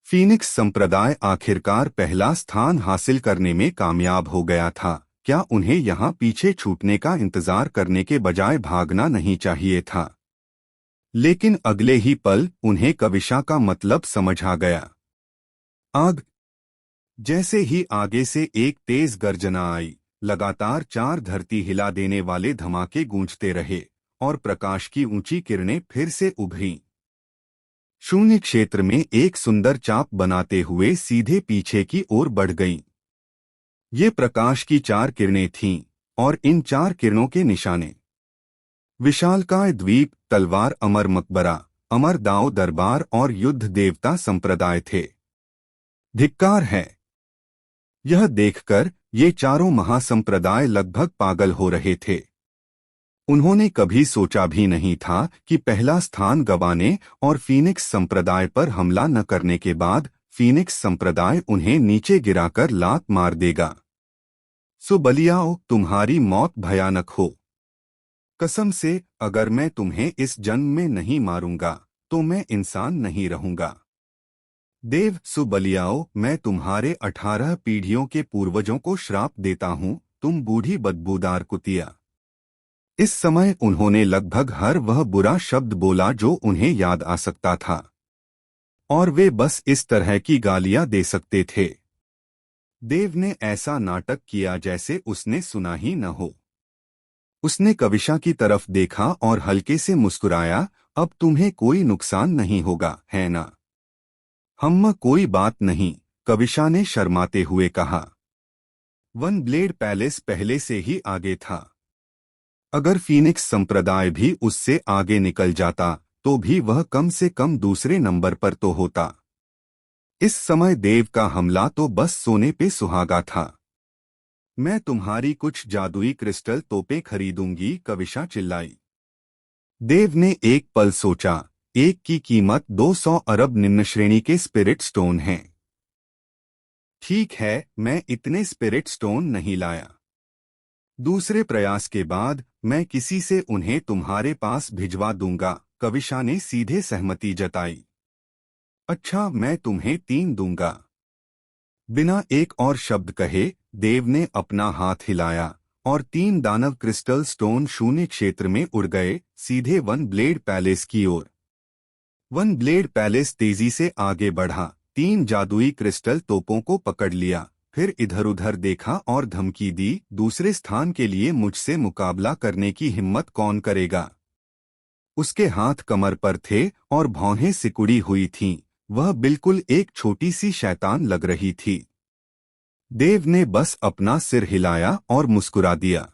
फीनिक्स संप्रदाय आखिरकार पहला स्थान हासिल करने में कामयाब हो गया था। क्या उन्हें यहाँ पीछे छूटने का इंतजार करने के बजाय भागना नहीं चाहिए था? लेकिन अगले ही पल उन्हें कविशा का मतलब समझ आ गया। आग। जैसे ही आगे से एक तेज गर्जना आई, लगातार 4 धरती हिला देने वाले धमाके गूंजते रहे और प्रकाश की ऊंची किरणें फिर से उभरीं। शून्य क्षेत्र में एक सुंदर चाप बनाते हुए सीधे पीछे की ओर बढ़ गईं। ये प्रकाश की 4 किरणें थीं और इन 4 किरणों के निशाने विशालकाय द्वीप, तलवार अमर मकबरा, अमर दाओ दरबार और युद्ध देवता संप्रदाय थे। धिक्कार है! यह देखकर ये चारों महासंप्रदाय लगभग पागल हो रहे थे। उन्होंने कभी सोचा भी नहीं था कि पहला स्थान गंवाने और फीनिक्स संप्रदाय पर हमला न करने के बाद फीनिक्स संप्रदाय उन्हें नीचे गिराकर लात मार देगा। सो बलियाओ, तुम्हारी मौत भयानक हो। कसम से, अगर मैं तुम्हें इस जन्म में नहीं मारूंगा तो मैं इंसान नहीं रहूंगा। देव, सो बलियाओ, मैं तुम्हारे 18 पीढ़ियों के पूर्वजों को श्राप देता हूँ, तुम बूढ़ी बदबूदार कुतिया। इस समय उन्होंने लगभग हर वह बुरा शब्द बोला जो उन्हें याद आ सकता था, और वे बस इस तरह की गालियां दे सकते थे। देव ने ऐसा नाटक किया जैसे उसने सुना ही न हो। उसने कविशा की तरफ देखा और हल्के से मुस्कुराया। अब तुम्हें कोई नुकसान नहीं होगा, है ना? हम्म, कोई बात नहीं, कविशा ने शर्माते हुए कहा। वन ब्लेड पैलेस पहले से ही आगे था। अगर फीनिक्स संप्रदाय भी उससे आगे निकल जाता तो भी वह कम से कम दूसरे नंबर पर तो होता। इस समय देव का हमला तो बस सोने पे सुहागा था। मैं तुम्हारी कुछ जादुई क्रिस्टल तोपें खरीदूंगी, कविशा चिल्लाई। देव ने एक पल सोचा। एक की कीमत 200 अरब निम्न श्रेणी के स्पिरिट स्टोन हैं। ठीक है, मैं इतने स्पिरिट स्टोन नहीं लाया। दूसरे प्रयास के बाद मैं किसी से उन्हें तुम्हारे पास भिजवा दूंगा, कविशा ने सीधे सहमति जताई। अच्छा, मैं तुम्हें 3 दूंगा। बिना एक और शब्द कहे देव ने अपना हाथ हिलाया और 3 दानव क्रिस्टल स्टोन शून्य क्षेत्र में उड़ गए, सीधे वन ब्लेड पैलेस की ओर। वन ब्लेड पैलेस तेजी से आगे बढ़ा, 3 जादुई क्रिस्टल तोपों को पकड़ लिया, फिर इधर-उधर देखा और धमकी दी, दूसरे स्थान के लिए मुझसे मुकाबला करने की हिम्मत कौन करेगा? उसके हाथ कमर पर थे और भौहें सिकुड़ी हुई थीं। वह बिल्कुल एक छोटी सी शैतान लग रही थी। देव ने बस अपना सिर हिलाया और मुस्कुरा दिया।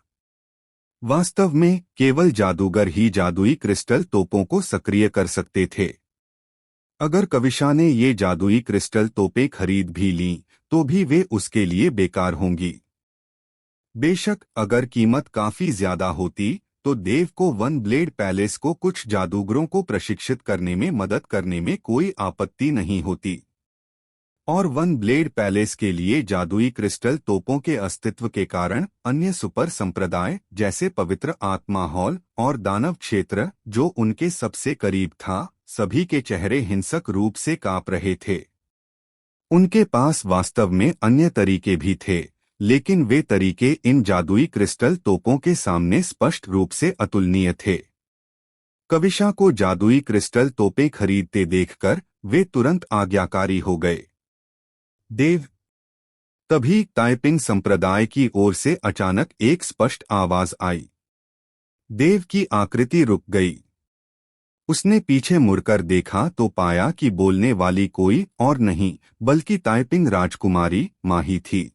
वास्तव में केवल जादूगर ही जादुई क्रिस्टल तोपों को सक्रिय कर सकते थे। अगर कविशा ने ये जादुई क्रिस्टल तोपें खरीद भी लीं तो भी वे उसके लिए बेकार होंगी। बेशक अगर कीमत काफी ज्यादा होती तो देव को वन ब्लेड पैलेस को कुछ जादूगरों को प्रशिक्षित करने में मदद करने में कोई आपत्ति नहीं होती। और वन ब्लेड पैलेस के लिए जादुई क्रिस्टल तोपों के अस्तित्व के कारण अन्य सुपर संप्रदाय जैसे पवित्र आत्मा हॉल और दानव क्षेत्र, जो उनके सबसे करीब था, सभी के चेहरे हिंसक रूप से कांप रहे थे। उनके पास वास्तव में अन्य तरीके भी थे, लेकिन वे तरीके इन जादुई क्रिस्टल तोपों के सामने स्पष्ट रूप से अतुलनीय थे। कविशा को जादुई क्रिस्टल तोपें खरीदते देखकर वे तुरंत आज्ञाकारी हो गए। देव। तभी ताइपिंग संप्रदाय की ओर से अचानक एक स्पष्ट आवाज आई। देव की आकृति रुक गई। उसने पीछे मुड़कर देखा तो पाया कि बोलने वाली कोई और नहीं बल्कि ताइपिंग राजकुमारी माही थी।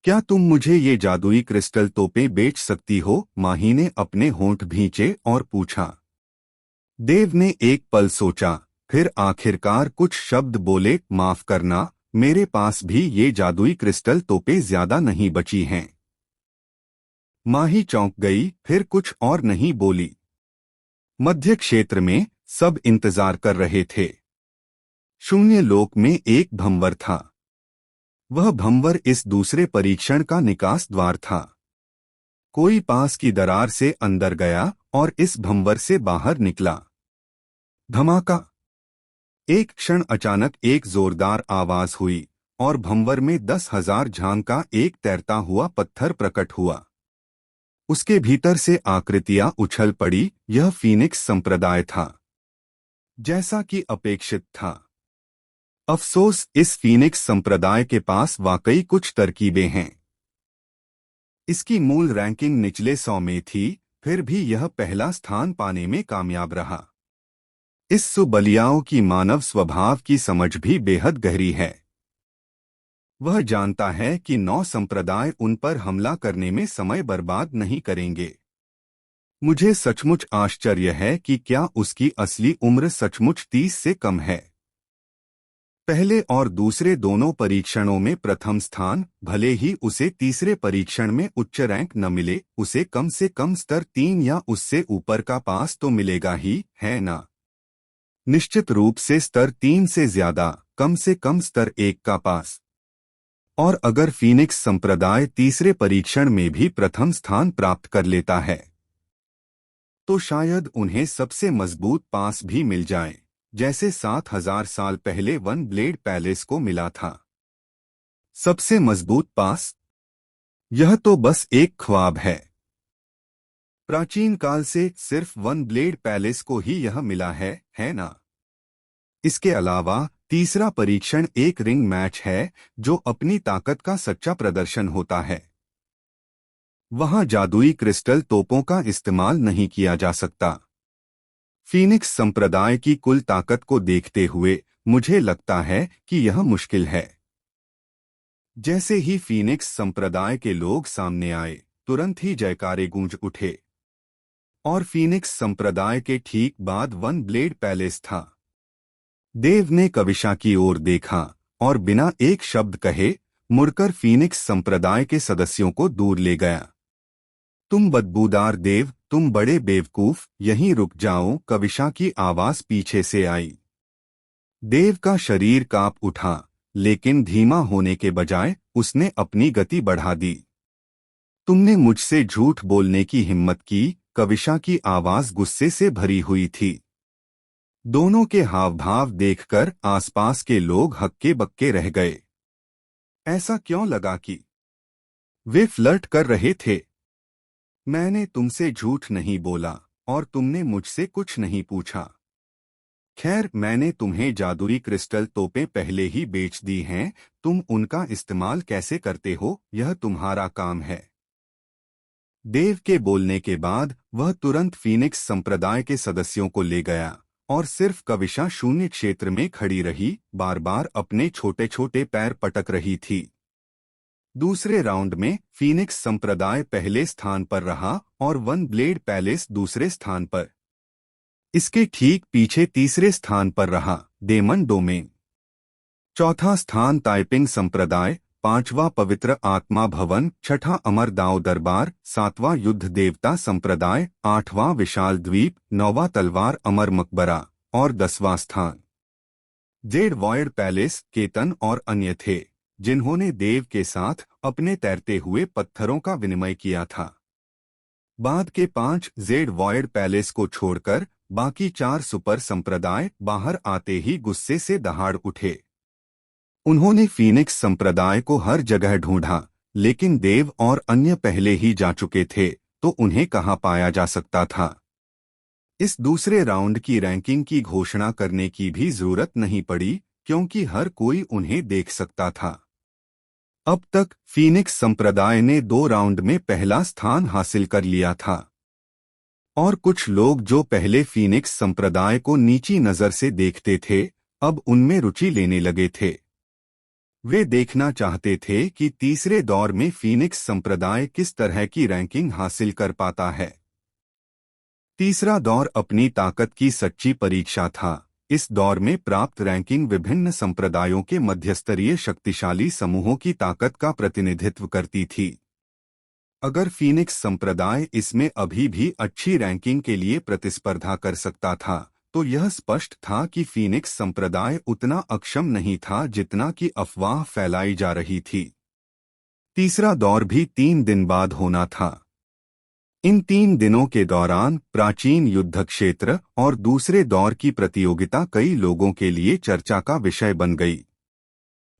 क्या तुम मुझे ये जादुई क्रिस्टल तोपें बेच सकती हो? माही ने अपने होंठ भींचे और पूछा। देव ने एक पल सोचा, फिर आखिरकार कुछ शब्द बोले। माफ करना, मेरे पास भी ये जादुई क्रिस्टल तोपें ज्यादा नहीं बची हैं। माही चौंक गई, फिर कुछ और नहीं बोली। मध्य क्षेत्र में सब इंतजार कर रहे थे। शून्य लोक में एक भंवर था। वह भंवर इस दूसरे परीक्षण का निकास द्वार था। कोई पास की दरार से अंदर गया और इस भंवर से बाहर निकला। धमाका! एक क्षण अचानक एक जोरदार आवाज हुई और भंवर में 10,000 झांग का एक तैरता हुआ पत्थर प्रकट हुआ। उसके भीतर से आकृतियां उछल पड़ी। यह फीनिक्स संप्रदाय था, जैसा कि अपेक्षित था। अफसोस, इस फीनिक्स संप्रदाय के पास वाकई कुछ तरकीबें हैं। इसकी मूल रैंकिंग निचले 100 में थी, फिर भी यह पहला स्थान पाने में कामयाब रहा। इस सुबलियाओं की मानव स्वभाव की समझ भी बेहद गहरी है। वह जानता है कि 9 संप्रदाय उन पर हमला करने में समय बर्बाद नहीं करेंगे। मुझे सचमुच आश्चर्य है कि क्या उसकी असली उम्र सचमुच 30 से कम है। पहले और दूसरे दोनों परीक्षणों में प्रथम स्थान, भले ही उसे तीसरे परीक्षण में उच्च रैंक न मिले, उसे कम से कम स्तर 3 या उससे ऊपर का पास तो मिलेगा ही, है ना? निश्चित रूप से स्तर 3 से ज्यादा, कम से कम स्तर 1 का पास। और अगर फीनिक्स संप्रदाय तीसरे परीक्षण में भी प्रथम स्थान प्राप्त कर लेता है तो शायद उन्हें सबसे मजबूत पास भी मिल जाए, जैसे 7,000 साल पहले वन ब्लेड पैलेस को मिला था। सबसे मजबूत पास, यह तो बस एक ख्वाब है। प्राचीन काल से सिर्फ वन ब्लेड पैलेस को ही यह मिला है ना? इसके अलावा तीसरा परीक्षण एक रिंग मैच है, जो अपनी ताकत का सच्चा प्रदर्शन होता है। वहां जादुई क्रिस्टल तोपों का इस्तेमाल नहीं किया जा सकता। फीनिक्स संप्रदाय की कुल ताकत को देखते हुए मुझे लगता है कि यह मुश्किल है। जैसे ही फीनिक्स संप्रदाय के लोग सामने आए, तुरंत ही जयकारे गूंज उठे। और फीनिक्स संप्रदाय के ठीक बाद वन ब्लेड पैलेस था। देव ने कविशा की ओर देखा और बिना एक शब्द कहे मुड़कर फीनिक्स संप्रदाय के सदस्यों को दूर ले गया। तुम बदबूदार देव, तुम बड़े बेवकूफ, यहीं रुक जाओ, कविशा की आवाज पीछे से आई। देव का शरीर कांप उठा, लेकिन धीमा होने के बजाय उसने अपनी गति बढ़ा दी। तुमने मुझसे झूठ बोलने की हिम्मत की, कविशा की आवाज गुस्से से भरी हुई थी। दोनों के हाव भाव देखकर आसपास के लोग हक्के बक्के रह गए। ऐसा क्यों लगा कि वे फ्लर्ट कर रहे थे? मैंने तुमसे झूठ नहीं बोला और तुमने मुझसे कुछ नहीं पूछा। खैर, मैंने तुम्हें जादुई क्रिस्टल तोपें पहले ही बेच दी हैं, तुम उनका इस्तेमाल कैसे करते हो यह तुम्हारा काम है। देव के बोलने के बाद वह तुरंत फीनिक्स संप्रदाय के सदस्यों को ले गया और सिर्फ कविशा शून्य क्षेत्र में खड़ी रही, बार बार अपने छोटे छोटे पैर पटक रही थी। दूसरे राउंड में फीनिक्स संप्रदाय पहले स्थान पर रहा और वन ब्लेड पैलेस दूसरे स्थान पर। इसके ठीक पीछे तीसरे स्थान पर रहा डेमन डोमेन। चौथा स्थान ताइपिंग संप्रदाय, पांचवा पवित्र आत्मा भवन, छठा अमर दाव दरबार, सातवां युद्ध देवता संप्रदाय, आठवां विशाल द्वीप, नौवां तलवार अमर मकबरा और 10वां स्थान जेड वॉयड पैलेस, केतन और अन्य थे, जिन्होंने देव के साथ अपने तैरते हुए पत्थरों का विनिमय किया था। बाद के 5 जेड वॉयड पैलेस को छोड़कर बाकी 4 सुपर संप्रदाय बाहर आते ही गुस्से से दहाड़ उठे। उन्होंने फीनिक्स संप्रदाय को हर जगह ढूंढा, लेकिन देव और अन्य पहले ही जा चुके थे, तो उन्हें कहां पाया जा सकता था। इस दूसरे राउंड की रैंकिंग की घोषणा करने की भी जरूरत नहीं पड़ी, क्योंकि हर कोई उन्हें देख सकता था। अब तक फीनिक्स संप्रदाय ने 2 राउंड में पहला स्थान हासिल कर लिया था, और कुछ लोग जो पहले फीनिक्स संप्रदाय को नीची नजर से देखते थे, अब उनमें रुचि लेने लगे थे। वे देखना चाहते थे कि तीसरे दौर में फीनिक्स संप्रदाय किस तरह की रैंकिंग हासिल कर पाता है। तीसरा दौर अपनी ताकत की सच्ची परीक्षा था। इस दौर में प्राप्त रैंकिंग विभिन्न संप्रदायों के मध्यस्तरीय शक्तिशाली समूहों की ताकत का प्रतिनिधित्व करती थी। अगर फीनिक्स संप्रदाय इसमें अभी भी अच्छी रैंकिंग के लिए प्रतिस्पर्धा कर सकता था, तो यह स्पष्ट था कि फीनिक्स संप्रदाय उतना अक्षम नहीं था जितना कि अफवाह फैलाई जा रही थी। तीसरा दौर भी 3 दिन बाद होना था। इन 3 दिनों के दौरान प्राचीन युद्ध क्षेत्र और दूसरे दौर की प्रतियोगिता कई लोगों के लिए चर्चा का विषय बन गई।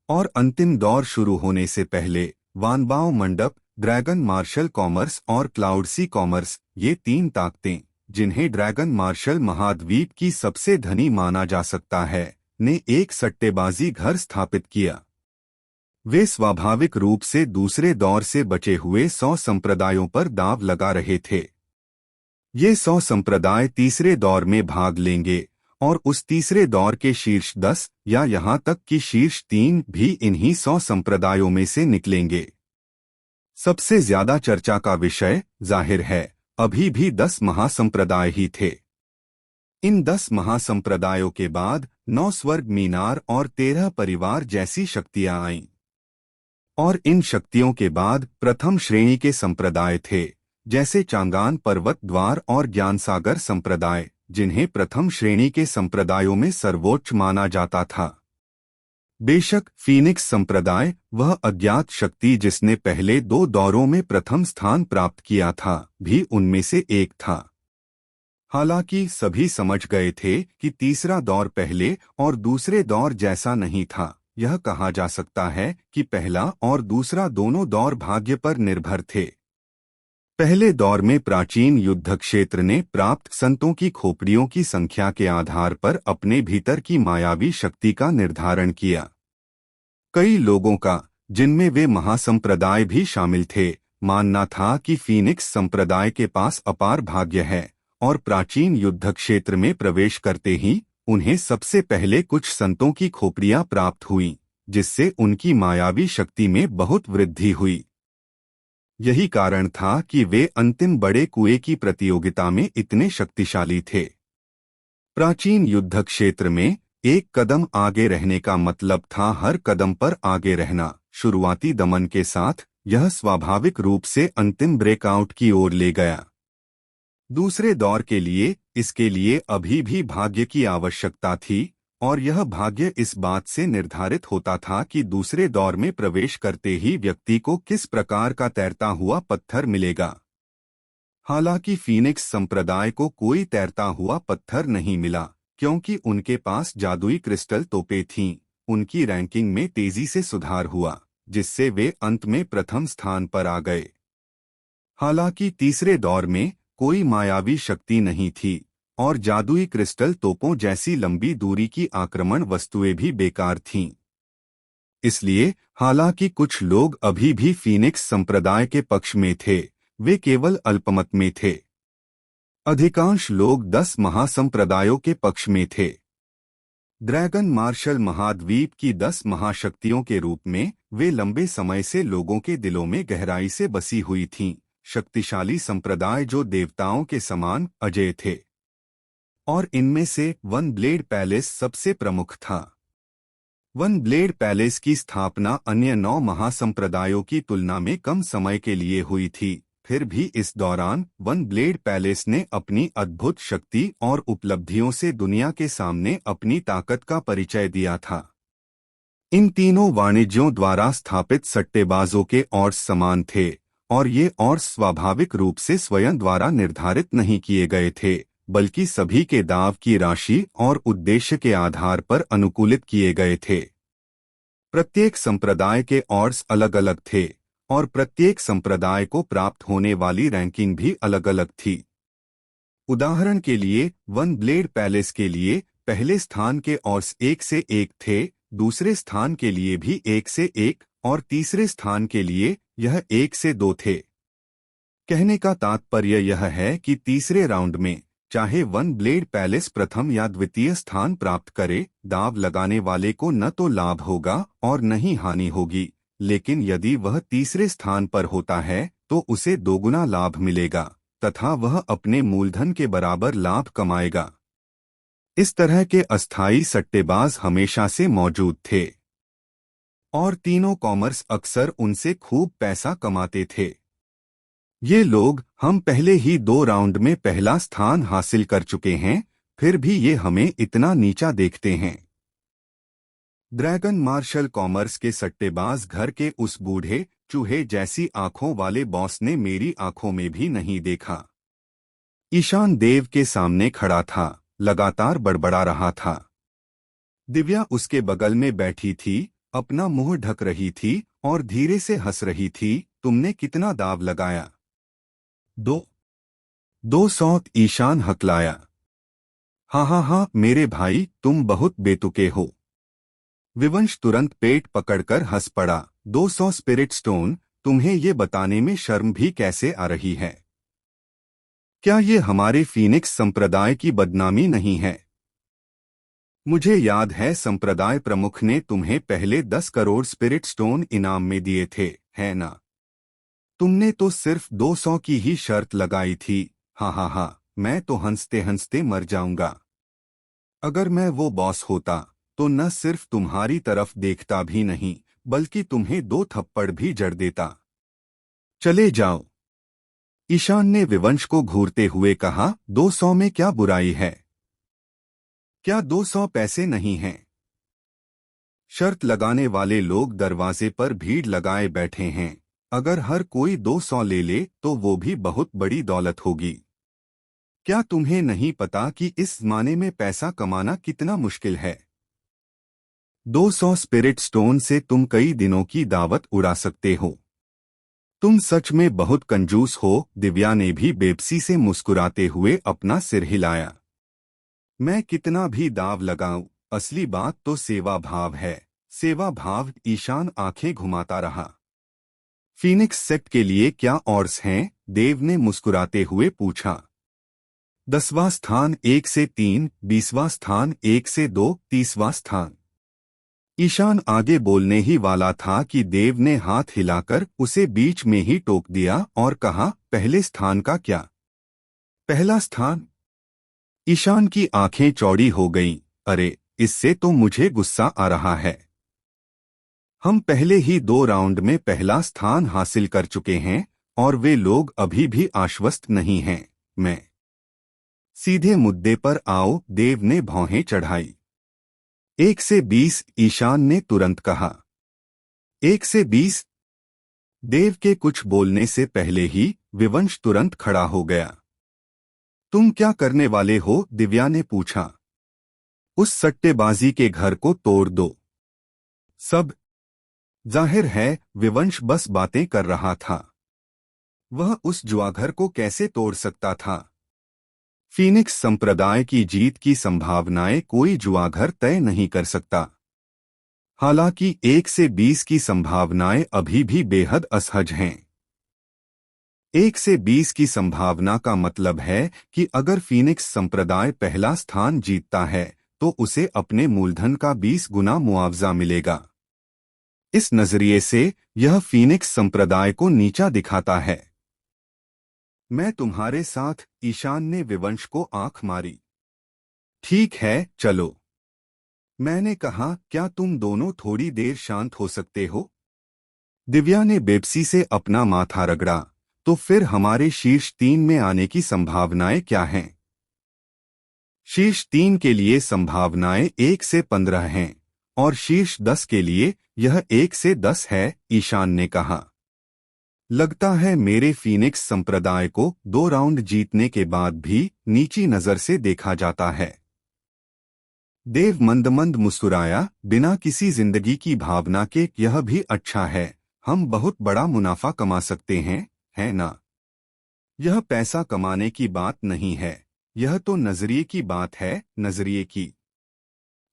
और अंतिम दौर शुरू होने से पहले वानबाओ मंडप, ड्रैगन मार्शल कॉमर्स और क्लाउड सी कॉमर्स, ये 3 ताकतें, जिन्हें ड्रैगन मार्शल महाद्वीप की सबसे धनी माना जा सकता है, ने एक सट्टेबाजी घर स्थापित किया। वे स्वाभाविक रूप से दूसरे दौर से बचे हुए 100 संप्रदायों पर दांव लगा रहे थे। ये 100 संप्रदाय तीसरे दौर में भाग लेंगे और उस तीसरे दौर के शीर्ष 10 या यहाँ तक कि शीर्ष 3 भी इन्हीं 100 संप्रदायों में से निकलेंगे। सबसे ज्यादा चर्चा का विषय, जाहिर है, अभी भी 10 महासंप्रदाय ही थे। इन 10 महासंप्रदायों के बाद 9 स्वर्ग मीनार और 13 परिवार जैसी शक्तियां आईं। और इन शक्तियों के बाद प्रथम श्रेणी के संप्रदाय थे, जैसे चांगान पर्वत द्वार और ज्ञानसागर संप्रदाय, जिन्हें प्रथम श्रेणी के संप्रदायों में सर्वोच्च माना जाता था। बेशक फीनिक्स संप्रदाय, वह अज्ञात शक्ति जिसने पहले 2 दौरों में प्रथम स्थान प्राप्त किया था, भी उनमें से एक था। हालांकि सभी समझ गए थे कि तीसरा दौर पहले और दूसरे दौर जैसा नहीं था। यह कहा जा सकता है कि पहला और दूसरा दोनों दौर भाग्य पर निर्भर थे। पहले दौर में प्राचीन युद्ध क्षेत्र ने प्राप्त संतों की खोपड़ियों की संख्या के आधार पर अपने भीतर की मायावी शक्ति का निर्धारण किया। कई लोगों का, जिनमें वे महासंप्रदाय भी शामिल थे, मानना था कि फीनिक्स संप्रदाय के पास अपार भाग्य है और प्राचीन युद्ध क्षेत्र में प्रवेश करते ही उन्हें सबसे पहले कुछ संतों की खोपड़ियां प्राप्त हुईं, जिससे उनकी मायावी शक्ति में बहुत वृद्धि हुई। यही कारण था कि वे अंतिम बड़े कुएं की प्रतियोगिता में इतने शक्तिशाली थे। प्राचीन युद्ध क्षेत्र में एक कदम आगे रहने का मतलब था हर कदम पर आगे रहना। शुरुआती दमन के साथ यह स्वाभाविक रूप से अंतिम ब्रेकआउट की ओर ले गया। दूसरे दौर के लिए इसके लिए अभी भी भाग्य की आवश्यकता थी, और यह भाग्य इस बात से निर्धारित होता था कि दूसरे दौर में प्रवेश करते ही व्यक्ति को किस प्रकार का तैरता हुआ पत्थर मिलेगा। हालांकि फीनिक्स संप्रदाय को कोई तैरता हुआ पत्थर नहीं मिला, क्योंकि उनके पास जादुई क्रिस्टल तोपें थीं। उनकी रैंकिंग में तेजी से सुधार हुआ, जिससे वे अंत में प्रथम स्थान पर आ गए। हालांकि तीसरे दौर में कोई मायावी शक्ति नहीं थी और जादुई क्रिस्टल तोपों जैसी लंबी दूरी की आक्रमण वस्तुएं भी बेकार थीं। इसलिए हालांकि कुछ लोग अभी भी फीनिक्स संप्रदाय के पक्ष में थे, वे केवल अल्पमत में थे। अधिकांश लोग 10 महासंप्रदायों के पक्ष में थे। ड्रैगन मार्शल महाद्वीप की 10 महाशक्तियों के रूप में वे लंबे समय से लोगों के दिलों में गहराई से बसी हुई थीं। शक्तिशाली संप्रदाय जो देवताओं के समान अजेय थे, और इनमें से वन ब्लेड पैलेस सबसे प्रमुख था। वन ब्लेड पैलेस की स्थापना अन्य 9 महासंप्रदायों की तुलना में कम समय के लिए हुई थी। फिर भी इस दौरान वन ब्लेड पैलेस ने अपनी अद्भुत शक्ति और उपलब्धियों से दुनिया के सामने अपनी ताकत का परिचय दिया था। इन तीनों वाणिज्यों द्वारा स्थापित सट्टेबाजों के ऑर्ड्स समान थे, और ये ऑर्ड्स स्वाभाविक रूप से स्वयं द्वारा निर्धारित नहीं किए गए थे, बल्कि सभी के दाव की राशि और उद्देश्य के आधार पर अनुकूलित किए गए थे। प्रत्येक संप्रदाय के ऑर्ड्स अलग अलग थे, और प्रत्येक संप्रदाय को प्राप्त होने वाली रैंकिंग भी अलग अलग थी। उदाहरण के लिए वन ब्लेड पैलेस के लिए पहले स्थान के ऑर्ड्स 1 से 1 थे, दूसरे स्थान के लिए भी 1 से 1, और तीसरे स्थान के लिए यह 1 से 2 थे। कहने का तात्पर्य यह है कि तीसरे राउंड में चाहे वन ब्लेड पैलेस प्रथम या द्वितीय स्थान प्राप्त करे, दाव लगाने वाले को न तो लाभ होगा और न ही हानि होगी, लेकिन यदि वह तीसरे स्थान पर होता है तो उसे दोगुना लाभ मिलेगा तथा वह अपने मूलधन के बराबर लाभ कमाएगा। इस तरह के अस्थायी सट्टेबाज हमेशा से मौजूद थे, और तीनों कॉमर्स अक्सर उनसे खूब पैसा कमाते थे। ये लोग, हम पहले ही 2 राउंड में पहला स्थान हासिल कर चुके हैं, फिर भी ये हमें इतना नीचा देखते हैं। ड्रैगन मार्शल कॉमर्स के सट्टेबाज घर के उस बूढ़े चूहे जैसी आंखों वाले बॉस ने मेरी आंखों में भी नहीं देखा। ईशान देव के सामने खड़ा था, लगातार बड़बड़ा रहा था। दिव्या उसके बगल में बैठी थी, अपना मुंह ढक रही थी और धीरे से हंस रही थी। तुमने कितना दाव लगाया? 200। ईशान हकलाया। हाँ, मेरे भाई, तुम बहुत बेतुके हो। विवंश तुरंत पेट पकड़कर हंस पड़ा। 200 स्पिरिट स्टोन? तुम्हें ये बताने में शर्म भी कैसे आ रही है? क्या ये हमारे फीनिक्स संप्रदाय की बदनामी नहीं है? मुझे याद है संप्रदाय प्रमुख ने तुम्हें पहले 10 करोड़ स्पिरिट स्टोन इनाम में दिए थे, है ना? तुमने तो सिर्फ 200 की ही शर्त लगाई थी। हाँ, मैं तो हंसते हंसते मर जाऊंगा। अगर मैं वो बॉस होता तो न सिर्फ तुम्हारी तरफ देखता भी नहीं, बल्कि तुम्हें 2 थप्पड़ भी जड़ देता। चले जाओ। ईशान ने विवंश को घूरते हुए कहा। 200 में क्या बुराई है? क्या 200 पैसे नहीं हैं? शर्त लगाने वाले लोग दरवाजे पर भीड़ लगाए बैठे हैं। अगर हर कोई 200 ले ले तो वो भी बहुत बड़ी दौलत होगी। क्या तुम्हें नहीं पता कि इस जमाने में पैसा कमाना कितना मुश्किल है? 200 स्पिरिट स्टोन से तुम कई दिनों की दावत उड़ा सकते हो। तुम सच में बहुत कंजूस हो। दिव्या ने भी बेबसी से मुस्कुराते हुए अपना सिर हिलाया। मैं कितना भी दाव लगाऊं, असली बात तो सेवा भाव है। सेवा भाव। ईशान आंखें घुमाता रहा। फीनिक्स सेक्ट के लिए क्या ऑर्डर्स हैं? देव ने मुस्कुराते हुए पूछा। 10वां स्थान 1 से 3, 20वां स्थान 1 से 2, 30वां स्थान। ईशान आगे बोलने ही वाला था कि देव ने हाथ हिलाकर उसे बीच में ही टोक दिया और कहा, पहले स्थान का क्या? पहला स्थान? ईशान की आंखें चौड़ी हो गईं। अरे, इससे तो मुझे गुस्सा आ रहा है। हम पहले ही 2 राउंड में पहला स्थान हासिल कर चुके हैं और वे लोग अभी भी आश्वस्त नहीं हैं। मैं सीधे मुद्दे पर आओ। देव ने भौहें चढ़ाई। 1 से 20, ईशान ने तुरंत कहा। 1 से 20। देव के कुछ बोलने से पहले ही विवंश तुरंत खड़ा हो गया। तुम क्या करने वाले हो? दिव्या ने पूछा। उस सट्टेबाजी के घर को तोड़ दो। सब जाहिर है विवंश बस बातें कर रहा था। वह उस जुआघर को कैसे तोड़ सकता था? फीनिक्स संप्रदाय की जीत की संभावनाएं कोई जुआघर तय नहीं कर सकता। हालांकि 1 से 20 की संभावनाएं अभी भी बेहद असहज हैं। 1 से 20 की संभावना का मतलब है कि अगर फीनिक्स संप्रदाय पहला स्थान जीतता है तो उसे अपने मूलधन का 20 गुना मुआवजा मिलेगा। इस नजरिए से यह फीनिक्स संप्रदाय को नीचा दिखाता है। मैं तुम्हारे साथ, ईशान ने विवंश को आंख मारी। ठीक है, चलो। मैंने कहा, क्या तुम दोनों थोड़ी देर शांत हो सकते हो? दिव्या ने बेबसी से अपना माथा रगड़ा। तो फिर हमारे शीर्ष 3 में आने की संभावनाएं क्या हैं? शीर्ष 3 के लिए संभावनाएं 1 से 15 हैं और शीर्ष 10 के लिए यह 1 से 10 है, ईशान ने कहा। लगता है मेरे फीनिक्स संप्रदाय को 2 राउंड जीतने के बाद भी नीची नजर से देखा जाता है। देव मंद मंद मुस्कुराया, बिना किसी जिंदगी की भावना के। यह भी अच्छा है, हम बहुत बड़ा मुनाफा कमा सकते हैं, है ना? यह पैसा कमाने की बात नहीं है, यह तो नजरिए की बात है, नजरिए की।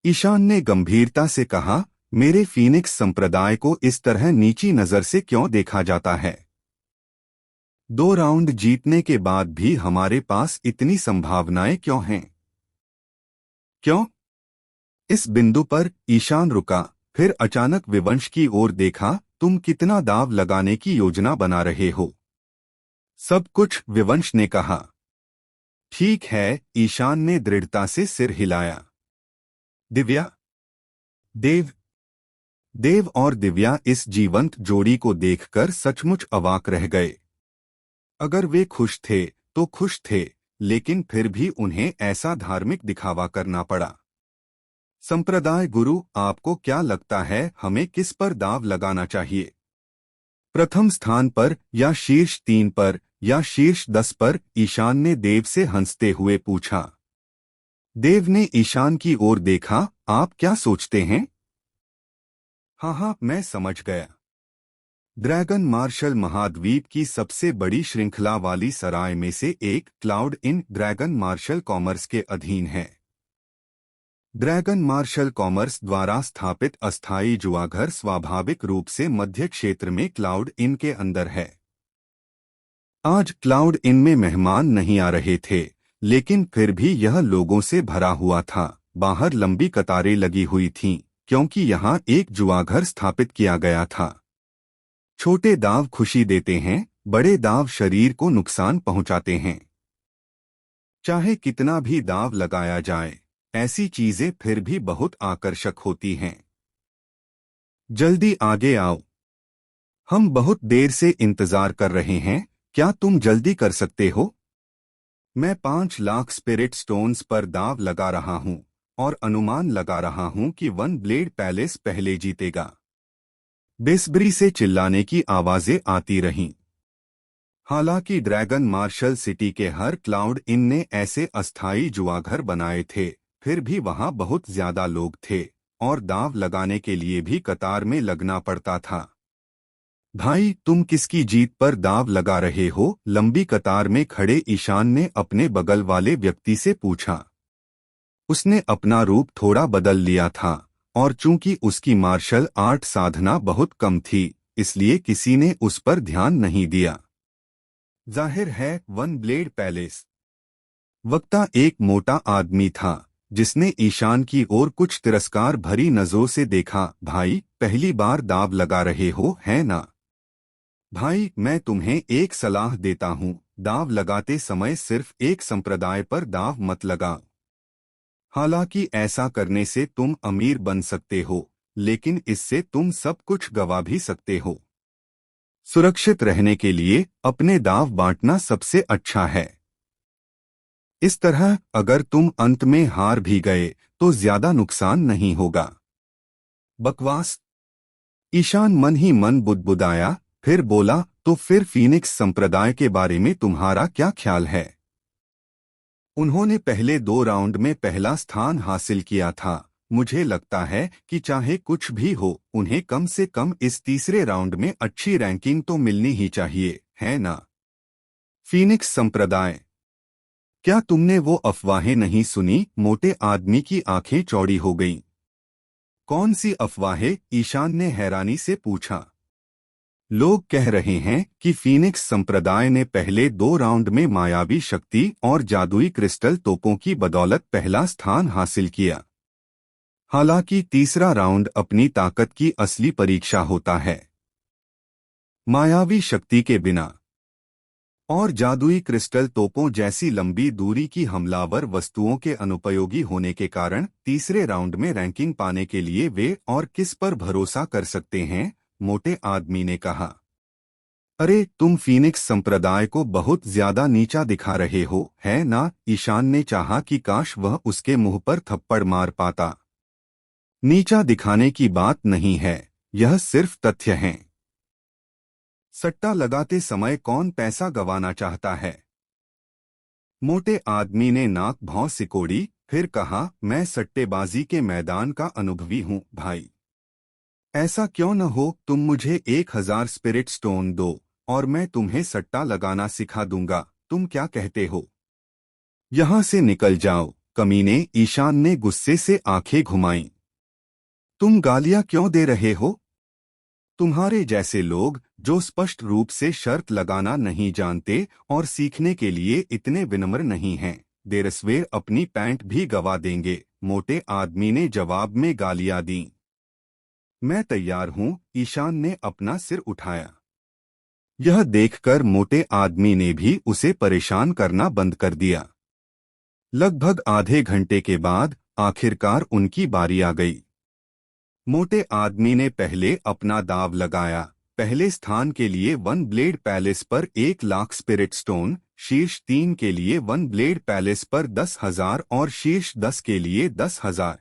ईशान ने गंभीरता से कहा, मेरे फीनिक्स संप्रदाय को इस तरह नीची नजर से क्यों देखा जाता है? 2 राउंड जीतने के बाद भी हमारे पास इतनी संभावनाएं क्यों हैं? क्यों? इस बिंदु पर ईशान रुका, फिर अचानक विवंश की ओर देखा। तुम कितना दाव लगाने की योजना बना रहे हो? सब कुछ, विवंश ने कहा। ठीक है, ईशान ने दृढ़ता से सिर हिलाया। दिव्या, देव। देव और दिव्या इस जीवंत जोड़ी को देखकर सचमुच अवाक रह गए। अगर वे खुश थे तो खुश थे, लेकिन फिर भी उन्हें ऐसा धार्मिक दिखावा करना पड़ा। संप्रदाय गुरु, आपको क्या लगता है हमें किस पर दाव लगाना चाहिए? प्रथम स्थान पर या शीर्ष 3 पर या शीर्ष 10 पर? ईशान ने देव से हंसते हुए पूछा। देव ने ईशान की ओर देखा। आप क्या सोचते हैं? हाँ, मैं समझ गया। ड्रैगन मार्शल महाद्वीप की सबसे बड़ी श्रृंखला वाली सराय में से एक, क्लाउड इन, ड्रैगन मार्शल कॉमर्स के अधीन है। ड्रैगन मार्शल कॉमर्स द्वारा स्थापित अस्थायी जुआघर स्वाभाविक रूप से मध्य क्षेत्र में क्लाउड इन के अंदर है। आज क्लाउड इन में मेहमान नहीं आ रहे थे, लेकिन फिर भी यह लोगों से भरा हुआ था। बाहर लंबी कतारें लगी हुई थीं, क्योंकि यहाँ एक जुआघर स्थापित किया गया था। छोटे दाव खुशी देते हैं, बड़े दाव शरीर को नुकसान पहुंचाते हैं। चाहे कितना भी दाव लगाया जाए, ऐसी चीजें फिर भी बहुत आकर्षक होती हैं। जल्दी आगे आओ, हम बहुत देर से इंतजार कर रहे हैं। क्या तुम जल्दी कर सकते हो? मैं 5 लाख स्पिरिट स्टोन्स पर दाव लगा रहा हूं और अनुमान लगा रहा हूं कि वन ब्लेड पैलेस पहले जीतेगा। बेसब्री से चिल्लाने की आवाजें आती रहीं। हालांकि ड्रैगन मार्शल सिटी के हर क्लाउड इन ने ऐसे अस्थायी जुआघर बनाए थे, फिर भी वहां बहुत ज्यादा लोग थे और दाव लगाने के लिए भी कतार में लगना पड़ता था। भाई, तुम किसकी जीत पर दाव लगा रहे हो? लंबी कतार में खड़े ईशान ने अपने बगल वाले व्यक्ति से पूछा। उसने अपना रूप थोड़ा बदल लिया था और चूंकि उसकी मार्शल आर्ट साधना बहुत कम थी, इसलिए किसी ने उस पर ध्यान नहीं दिया। जाहिर है, वन ब्लेड पैलेस। वक्ता एक मोटा आदमी था जिसने ईशान की ओर कुछ तिरस्कार भरी नजरों से देखा। भाई, पहली बार दाव लगा रहे हो, है ना? भाई, मैं तुम्हें एक सलाह देता हूँ, दाव लगाते समय सिर्फ एक संप्रदाय पर दाव मत लगाओ। हालांकि ऐसा करने से तुम अमीर बन सकते हो, लेकिन इससे तुम सब कुछ गवा भी सकते हो। सुरक्षित रहने के लिए अपने दाव बांटना सबसे अच्छा है। इस तरह अगर तुम अंत में हार भी गए तो ज्यादा नुकसान नहीं होगा। बकवास। ईशान मन ही मन बुदबुदाया, फिर बोला, तो फिर फीनिक्स संप्रदाय के बारे में तुम्हारा क्या ख्याल है? उन्होंने पहले 2 राउंड में पहला स्थान हासिल किया था। मुझे लगता है कि चाहे कुछ भी हो, उन्हें कम से कम इस तीसरे राउंड में अच्छी रैंकिंग तो मिलनी ही चाहिए, है ना? फीनिक्स संप्रदाय। क्या तुमने वो अफवाहें नहीं सुनी? मोटे आदमी की आंखें चौड़ी हो गईं। कौन सी अफवाहें? ईशान ने हैरानी से पूछा। लोग कह रहे हैं कि फीनिक्स संप्रदाय ने पहले 2 राउंड में मायावी शक्ति और जादुई क्रिस्टल तोपों की बदौलत पहला स्थान हासिल किया। हालांकि तीसरा राउंड अपनी ताकत की असली परीक्षा होता है। मायावी शक्ति के बिना और जादुई क्रिस्टल तोपों जैसी लंबी दूरी की हमलावर वस्तुओं के अनुपयोगी होने के कारण तीसरे राउंड में रैंकिंग पाने के लिए वे और किस पर भरोसा कर सकते हैं? मोटे आदमी ने कहा। अरे, तुम फीनिक्स संप्रदाय को बहुत ज्यादा नीचा दिखा रहे हो, है ना? ईशान ने चाहा कि काश वह उसके मुंह पर थप्पड़ मार पाता। नीचा दिखाने की बात नहीं है, यह सिर्फ तथ्य हैं। सट्टा लगाते समय कौन पैसा गंवाना चाहता है? मोटे आदमी ने नाक भौं सिकोड़ी, फिर कहा, मैं सट्टेबाजी के मैदान का अनुभवी हूँ भाई। ऐसा क्यों न हो, तुम मुझे 1000 स्पिरिट स्टोन दो और मैं तुम्हें सट्टा लगाना सिखा दूंगा। तुम क्या कहते हो? यहां से निकल जाओ, कमीने। ईशान ने गुस्से से आंखें घुमाईं। तुम गालियां क्यों दे रहे हो? तुम्हारे जैसे लोग जो स्पष्ट रूप से शर्त लगाना नहीं जानते और सीखने के लिए इतने विनम्र नहीं हैं, देरसवेर अपनी पैंट भी गवा देंगे। मोटे आदमी ने जवाब में गालियां दी। मैं तैयार हूं। ईशान ने अपना सिर उठाया। यह देखकर मोटे आदमी ने भी उसे परेशान करना बंद कर दिया। लगभग आधे घंटे के बाद आखिरकार उनकी बारी आ गई। मोटे आदमी ने पहले अपना दाव लगाया। पहले स्थान के लिए वन ब्लेड पैलेस पर 1,00,000 स्पिरिट स्टोन, शीर्ष 3 के लिए वन ब्लेड पैलेस पर 10,000 और शीर्ष 10 के लिए 10,000।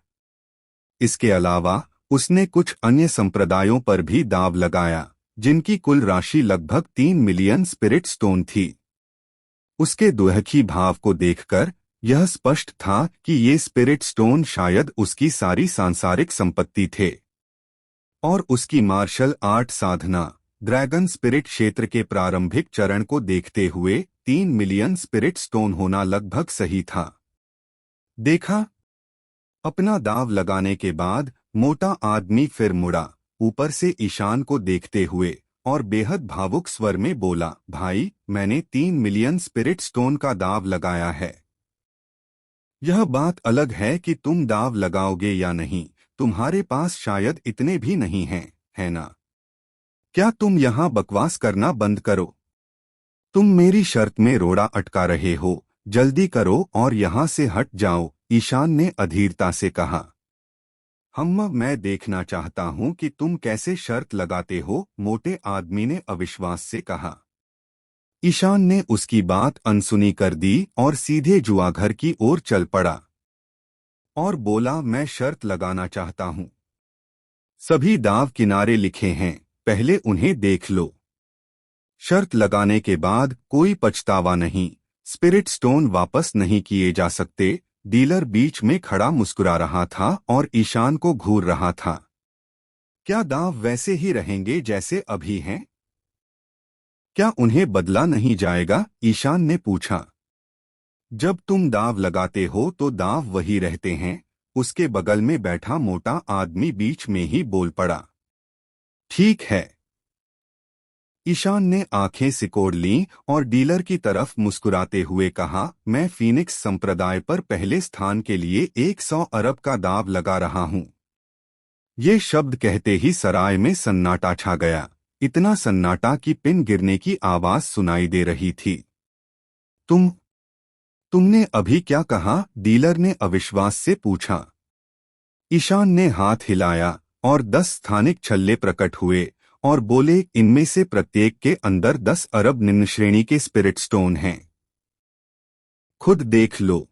इसके अलावा उसने कुछ अन्य संप्रदायों पर भी दाव लगाया, जिनकी कुल राशि लगभग 3 मिलियन स्पिरिट स्टोन थी। उसके दुहखी भाव को देखकर यह स्पष्ट था कि ये स्पिरिट स्टोन शायद उसकी सारी सांसारिक संपत्ति थे और उसकी मार्शल आर्ट साधना ड्रैगन स्पिरिट क्षेत्र के प्रारंभिक चरण को देखते हुए 3 मिलियन स्पिरिट स्टोन होना लगभग सही था। देखा? अपना दाव लगाने के बाद मोटा आदमी फिर मुड़ा, ऊपर से ईशान को देखते हुए, और बेहद भावुक स्वर में बोला, भाई, मैंने 3 मिलियन स्पिरिट स्टोन का दाव लगाया है। यह बात अलग है कि तुम दाव लगाओगे या नहीं। तुम्हारे पास शायद इतने भी नहीं हैं, है ना? क्या तुम यहाँ बकवास करना बंद करो? तुम मेरी शर्त में रोड़ा अटका रहे हो। जल्दी करो और यहाँ से हट जाओ। ईशान ने अधीरता से कहा। मैं देखना चाहता हूँ कि तुम कैसे शर्त लगाते हो, मोटे आदमी ने अविश्वास से कहा। ईशान ने उसकी बात अनसुनी कर दी और सीधे जुआघर की ओर चल पड़ा। और बोला, मैं शर्त लगाना चाहता हूं। सभी दाव किनारे लिखे हैं, पहले उन्हें देख लो। शर्त लगाने के बाद कोई पछतावा नहीं। स्पिरिट स्टोन वापस नहीं किए जा सकते। डीलर बीच में खड़ा मुस्कुरा रहा था और ईशान को घूर रहा था। क्या दाव वैसे ही रहेंगे जैसे अभी हैं? क्या उन्हें बदला नहीं जाएगा? ईशान ने पूछा। जब तुम दाव लगाते हो तो दाव वही रहते हैं। उसके बगल में बैठा मोटा आदमी बीच में ही बोल पड़ा। ठीक है। ईशान ने आंखें सिकोड़ लीं और डीलर की तरफ मुस्कुराते हुए कहा, मैं फीनिक्स संप्रदाय पर पहले स्थान के लिए 100 अरब का दाव लगा रहा हूं। ये शब्द कहते ही सराय में सन्नाटा छा गया। इतना सन्नाटा कि पिन गिरने की आवाज सुनाई दे रही थी। तुमने अभी क्या कहा? डीलर ने अविश्वास से पूछा। ईशान ने हाथ हिलाया और 10 स्थानिक छल्ले प्रकट हुए और बोले, इनमें से प्रत्येक के अंदर 10 अरब निम्न श्रेणी के स्पिरिट स्टोन हैं। खुद देख लो।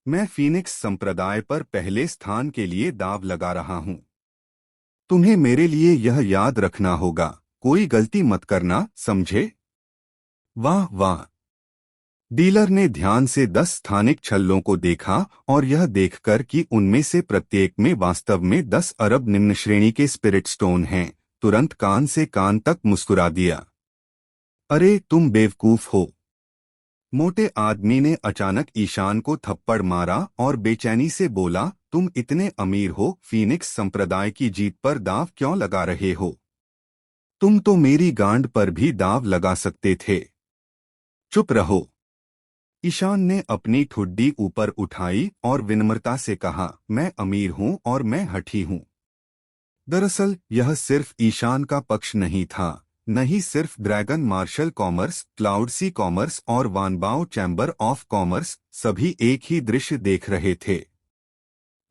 मैं फीनिक्स संप्रदाय पर पहले स्थान के लिए दाव लगा रहा हूं। तुम्हें मेरे लिए यह याद रखना होगा, कोई गलती मत करना, समझे? वाह वाह। डीलर ने ध्यान से 10 स्थानिक छल्लों को देखा और यह देखकर कि उनमें से प्रत्येक में वास्तव में 10 अरब निम्न श्रेणी के स्पिरिट स्टोन हैं, तुरंत कान से कान तक मुस्कुरा दिया। अरे तुम बेवकूफ हो। मोटे आदमी ने अचानक ईशान को थप्पड़ मारा और बेचैनी से बोला, तुम इतने अमीर हो, फीनिक्स संप्रदाय की जीत पर दाव क्यों लगा रहे हो? तुम तो मेरी गांड पर भी दाव लगा सकते थे। चुप रहो। ईशान ने अपनी ठुड्डी ऊपर उठाई और विनम्रता से कहा, मैं अमीर हूं और मैं हठी हूं। दरअसल यह सिर्फ ईशान का पक्ष नहीं था, न ही सिर्फ ड्रैगन मार्शल कॉमर्स, क्लाउड सी कॉमर्स और वानबाओ चैम्बर ऑफ कॉमर्स सभी एक ही दृश्य देख रहे थे।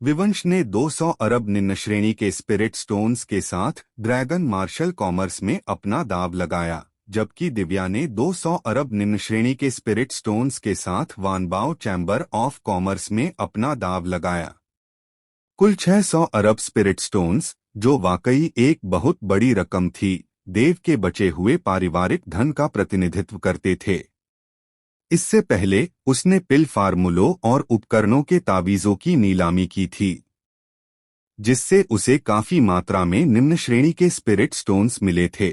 विवंश ने 200 अरब निम्न श्रेणी के स्पिरिट स्टोन्स के साथ ड्रैगन मार्शल कॉमर्स में अपना दाव लगाया, जबकि दिव्या ने 200 अरब निम्न श्रेणी के स्पिरिट स्टोन्स के साथ वानबाओ चैम्बर ऑफ कॉमर्स में अपना दाव लगाया। कुल 600 अरब स्पिरिट स्टोन्स, जो वाकई एक बहुत बड़ी रकम थी, देव के बचे हुए पारिवारिक धन का प्रतिनिधित्व करते थे। इससे पहले उसने पिल फार्मूलों और उपकरणों के तावीजों की नीलामी की थी, जिससे उसे काफी मात्रा में निम्न श्रेणी के स्पिरिट स्टोन्स मिले थे।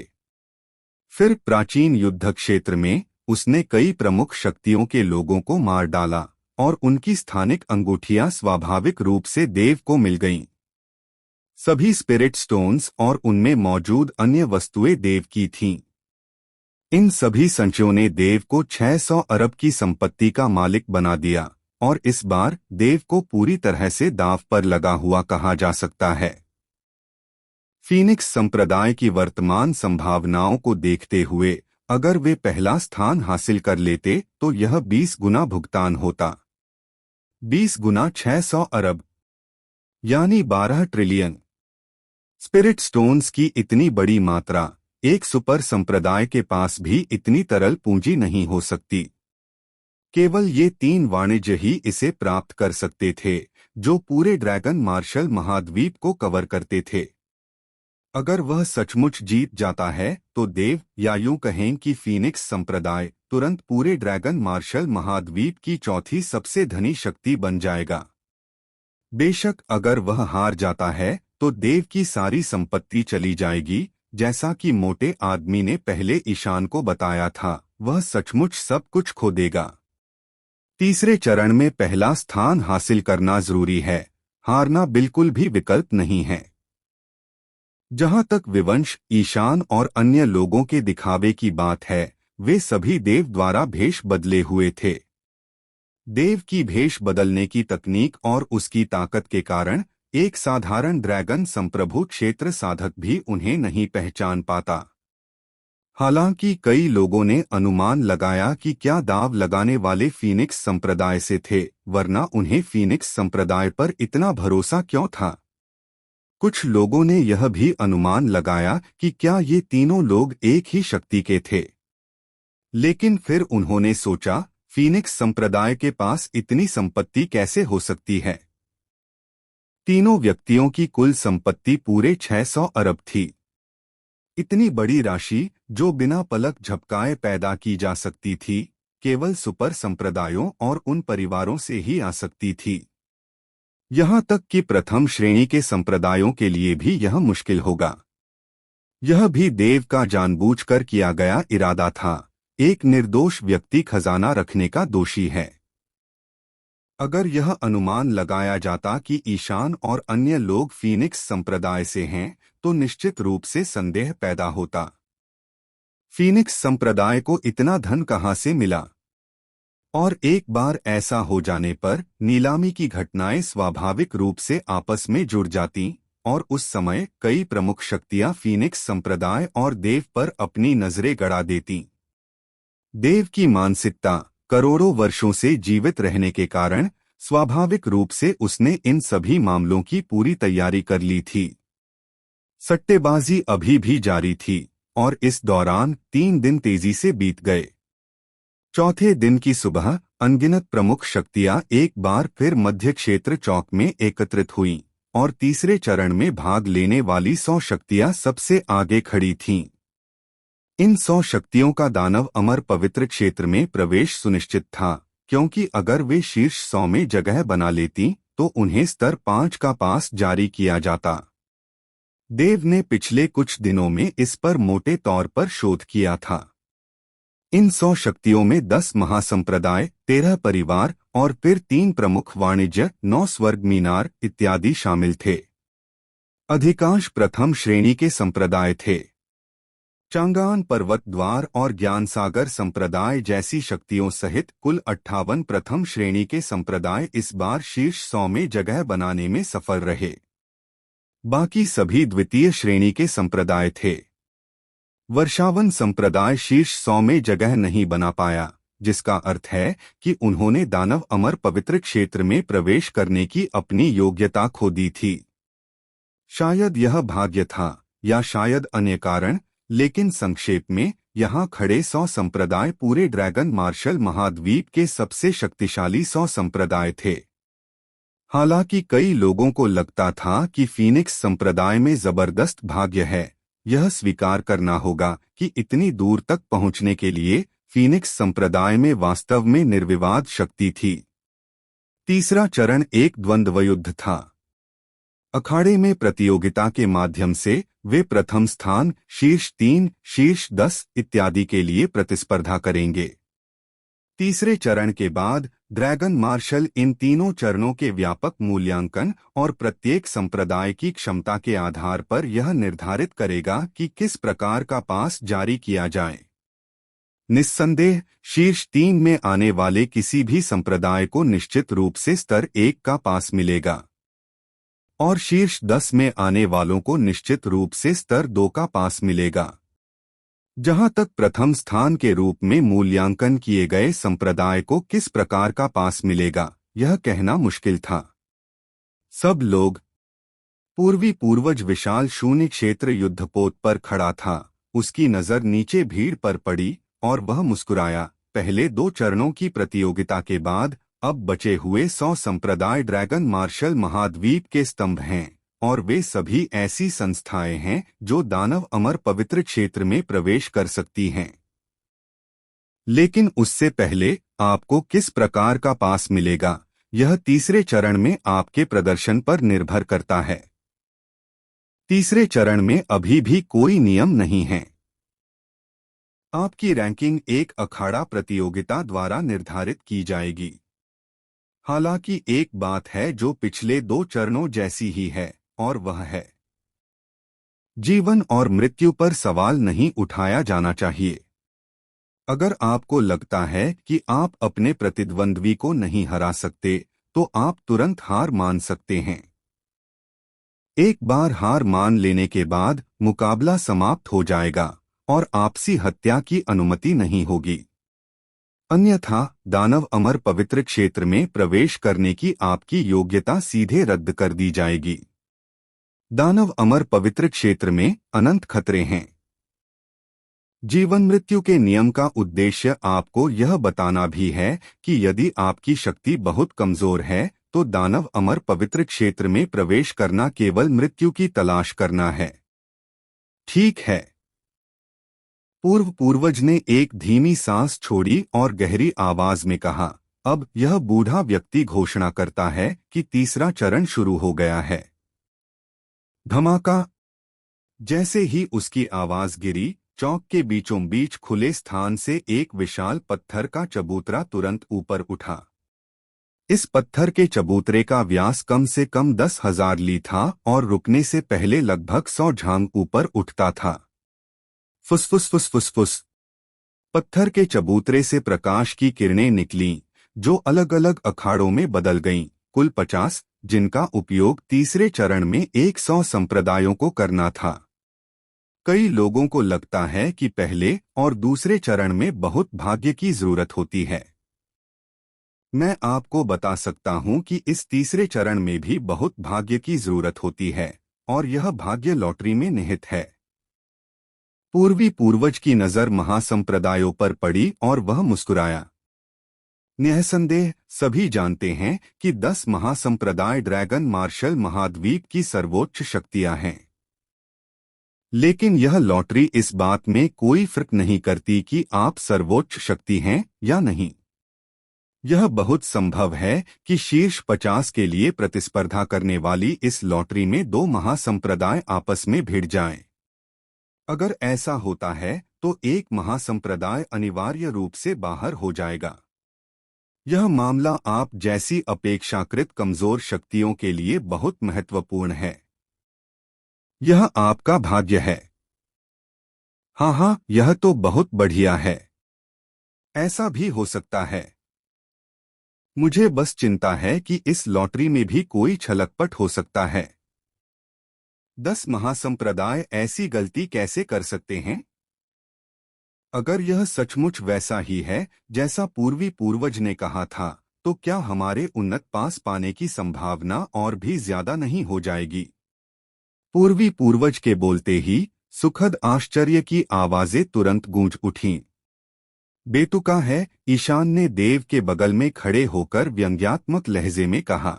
फिर प्राचीन युद्ध क्षेत्र में उसने कई प्रमुख शक्तियों के लोगों को मार डाला और उनकी स्थानिक अंगूठियां स्वाभाविक रूप से देव को मिल गईं। सभी स्पिरिट स्टोन्स और उनमें मौजूद अन्य वस्तुएं देव की थीं। इन सभी संचयों ने देव को 600 अरब की संपत्ति का मालिक बना दिया और इस बार देव को पूरी तरह से दांव पर लगा हुआ कहा जा सकता है। फीनिक्स संप्रदाय की वर्तमान संभावनाओं को देखते हुए अगर वे पहला स्थान हासिल कर लेते तो यह 20 गुना भुगतान होता। 20 गुना 600 अरब यानी 12 ट्रिलियन। स्पिरिट स्टोन्स की इतनी बड़ी मात्रा एक सुपर संप्रदाय के पास भी इतनी तरल पूंजी नहीं हो सकती। केवल ये 3 वाणिज्य ही इसे प्राप्त कर सकते थे, जो पूरे ड्रैगन मार्शल महाद्वीप को कवर करते थे। अगर वह सचमुच जीत जाता है तो देव, या यूं कहें कि फीनिक्स संप्रदाय, तुरंत पूरे ड्रैगन मार्शल महाद्वीप की चौथी सबसे धनी शक्ति बन जाएगा। बेशक अगर वह हार जाता है तो देव की सारी संपत्ति चली जाएगी, जैसा कि मोटे आदमी ने पहले ईशान को बताया था, वह सचमुच सब कुछ खो देगा। तीसरे चरण में पहला स्थान हासिल करना जरूरी है, हारना बिल्कुल भी विकल्प नहीं है। जहां तक विवंश, ईशान और अन्य लोगों के दिखावे की बात है, वे सभी देव द्वारा भेष बदले हुए थे। देव की भेष बदलने की तकनीक और उसकी ताकत के कारण एक साधारण ड्रैगन संप्रभु क्षेत्र साधक भी उन्हें नहीं पहचान पाता। हालांकि कई लोगों ने अनुमान लगाया कि क्या दाव लगाने वाले फीनिक्स संप्रदाय से थे, वरना उन्हें फीनिक्स संप्रदाय पर इतना भरोसा क्यों था। कुछ लोगों ने यह भी अनुमान लगाया कि क्या ये तीनों लोग एक ही शक्ति के थे। लेकिन फिर उन्होंने सोचा, फीनिक्स संप्रदाय के पास इतनी संपत्ति कैसे हो सकती है। तीनों व्यक्तियों की कुल संपत्ति पूरे 600 अरब थी। इतनी बड़ी राशि जो बिना पलक झपकाए पैदा की जा सकती थी, केवल सुपर संप्रदायों और उन परिवारों से ही आ सकती थी। यहाँ तक कि प्रथम श्रेणी के संप्रदायों के लिए भी यह मुश्किल होगा। यह भी देव का जानबूझकर किया गया इरादा था। एक निर्दोष व्यक्ति खजाना रखने का दोषी है। अगर यह अनुमान लगाया जाता कि ईशान और अन्य लोग फीनिक्स संप्रदाय से हैं, तो निश्चित रूप से संदेह पैदा होता। फीनिक्स संप्रदाय को इतना धन कहाँ से मिला? और एक बार ऐसा हो जाने पर नीलामी की घटनाएं स्वाभाविक रूप से आपस में जुड़ जाती और उस समय कई प्रमुख शक्तियां फीनिक्स संप्रदाय और देव पर अपनी नजरें गड़ा देती। देव की मानसिकता करोड़ों वर्षों से जीवित रहने के कारण स्वाभाविक रूप से उसने इन सभी मामलों की पूरी तैयारी कर ली थी। सट्टेबाजी अभी भी जारी थी और इस दौरान 3 दिन तेजी से बीत गए। चौथे दिन की सुबह अनगिनत प्रमुख शक्तियां एक बार फिर मध्य क्षेत्र चौक में एकत्रित हुईं और तीसरे चरण में भाग लेने वाली 100 शक्तियां सबसे आगे खड़ी थीं। इन 100 शक्तियों का दानव अमर पवित्र क्षेत्र में प्रवेश सुनिश्चित था, क्योंकि अगर वे शीर्ष 100 में जगह बना लेती तो उन्हें स्तर 5 का पास जारी किया जाता। देव ने पिछले कुछ दिनों में इस पर मोटे तौर पर शोध किया था। इन 100 शक्तियों में 10 महासंप्रदाय, 13 परिवार और फिर 3 प्रमुख वाणिज्य, 9 स्वर्ग मीनार इत्यादि शामिल थे। अधिकांश प्रथम श्रेणी के संप्रदाय थे। चांगान पर्वत द्वार और ज्ञानसागर संप्रदाय जैसी शक्तियों सहित कुल 58 प्रथम श्रेणी के संप्रदाय इस बार शीर्ष 100 में जगह बनाने में सफल रहे। बाकी सभी द्वितीय श्रेणी के संप्रदाय थे। वर्षावन संप्रदाय शीर्ष 100 में जगह नहीं बना पाया, जिसका अर्थ है कि उन्होंने दानव अमर पवित्र क्षेत्र में प्रवेश करने की अपनी योग्यता खो दी थी। शायद यह भाग्य था या शायद अन्य कारण, लेकिन संक्षेप में यहाँ खड़े 100 संप्रदाय पूरे ड्रैगन मार्शल महाद्वीप के सबसे शक्तिशाली 100 संप्रदाय थे। हालांकि कई लोगों को लगता था कि फीनिक्स संप्रदाय में जबरदस्त भाग्य है, यह स्वीकार करना होगा कि इतनी दूर तक पहुंचने के लिए फीनिक्स संप्रदाय में वास्तव में निर्विवाद शक्ति थी। तीसरा चरण एक द्वंद्व युद्ध था। अखाड़े में प्रतियोगिता के माध्यम से वे प्रथम स्थान, शीर्ष 3, शीर्ष 10 इत्यादि के लिए प्रतिस्पर्धा करेंगे। तीसरे चरण के बाद ड्रैगन मार्शल इन तीनों चरणों के व्यापक मूल्यांकन और प्रत्येक संप्रदाय की क्षमता के आधार पर यह निर्धारित करेगा कि किस प्रकार का पास जारी किया जाए। निस्संदेह शीर्ष 3 में आने वाले किसी भी संप्रदाय को निश्चित रूप से स्तर 1 का पास मिलेगा और शीर्ष 10 में आने वालों को निश्चित रूप से स्तर 2 का पास मिलेगा। जहां तक प्रथम स्थान के रूप में मूल्यांकन किए गए संप्रदाय को किस प्रकार का पास मिलेगा, यह कहना मुश्किल था। सब लोग पूर्वी पूर्वज विशाल शून्य क्षेत्र युद्धपोत पर खड़ा था। उसकी नजर नीचे भीड़ पर पड़ी और वह मुस्कुराया। पहले 2 चरणों की प्रतियोगिता के बाद अब बचे हुए 100 संप्रदाय ड्रैगन मार्शल महाद्वीप के स्तंभ हैं और वे सभी ऐसी संस्थाएं हैं जो दानव अमर पवित्र क्षेत्र में प्रवेश कर सकती हैं। लेकिन उससे पहले आपको किस प्रकार का पास मिलेगा, यह तीसरे चरण में आपके प्रदर्शन पर निर्भर करता है। तीसरे चरण में अभी भी कोई नियम नहीं है। आपकी रैंकिंग एक अखाड़ा प्रतियोगिता द्वारा निर्धारित की जाएगी। हालांकि एक बात है जो पिछले 2 चरणों जैसी ही है, और वह है जीवन और मृत्यु पर सवाल नहीं उठाया जाना चाहिए। अगर आपको लगता है कि आप अपने प्रतिद्वंद्वी को नहीं हरा सकते, तो आप तुरंत हार मान सकते हैं। एक बार हार मान लेने के बाद मुकाबला समाप्त हो जाएगा और आपसी हत्या की अनुमति नहीं होगी। अन्यथा दानव अमर पवित्र क्षेत्र में प्रवेश करने की आपकी योग्यता सीधे रद्द कर दी जाएगी। दानव अमर पवित्र क्षेत्र में अनंत खतरे हैं। जीवन मृत्यु के नियम का उद्देश्य आपको यह बताना भी है कि यदि आपकी शक्ति बहुत कमजोर है तो दानव अमर पवित्र क्षेत्र में प्रवेश करना केवल मृत्यु की तलाश करना है। ठीक है। पूर्वज ने एक धीमी सांस छोड़ी और गहरी आवाज में कहा, अब यह बूढ़ा व्यक्ति घोषणा करता है कि तीसरा चरण शुरू हो गया है। धमाका। जैसे ही उसकी आवाज गिरी, चौक के बीचों बीच खुले स्थान से एक विशाल पत्थर का चबूतरा तुरंत ऊपर उठा। इस पत्थर के चबूतरे का व्यास कम से कम 10,000 ली था और रुकने से पहले लगभग 100 झांग ऊपर उठता था। फुसफुस फुसफुस फुस। पत्थर के चबूतरे से प्रकाश की किरणें निकलीं, जो अलग अलग अखाड़ों में बदल गईं, कुल 50, जिनका उपयोग तीसरे चरण में 100 संप्रदायों को करना था। कई लोगों को लगता है कि पहले और दूसरे चरण में बहुत भाग्य की जरूरत होती है। मैं आपको बता सकता हूं कि इस तीसरे चरण में भी बहुत भाग्य की जरूरत होती है, और यह भाग्य लॉटरी में निहित है। पूर्वज की नजर महासंप्रदायों पर पड़ी और वह मुस्कुराया। निःसंदेह सभी जानते हैं कि 10 महासंप्रदाय ड्रैगन मार्शल महाद्वीप की सर्वोच्च शक्तियां हैं। लेकिन यह लॉटरी इस बात में कोई फर्क नहीं करती कि आप सर्वोच्च शक्ति हैं या नहीं। यह बहुत संभव है कि शीर्ष 50 के लिए प्रतिस्पर्धा करने वाली इस लॉटरी में 2 महासंप्रदाय आपस में भिड़ जाएं। अगर ऐसा होता है तो एक महासंप्रदाय अनिवार्य रूप से बाहर हो जाएगा। यह मामला आप जैसी अपेक्षाकृत कमजोर शक्तियों के लिए बहुत महत्वपूर्ण है। यह आपका भाग्य है। हाँ, यह तो बहुत बढ़िया है। ऐसा भी हो सकता है। मुझे बस चिंता है कि इस लॉटरी में भी कोई छलकपट हो सकता है। 10 महासंप्रदाय ऐसी गलती कैसे कर सकते हैं? अगर यह सचमुच वैसा ही है जैसा पूर्वज ने कहा था, तो क्या हमारे उन्नत पास पाने की संभावना और भी ज्यादा नहीं हो जाएगी? पूर्वज के बोलते ही सुखद आश्चर्य की आवाजें तुरंत गूंज उठीं। बेतुका है, ईशान ने देव के बगल में खड़े होकर व्यंग्यात्मक लहजे में कहा।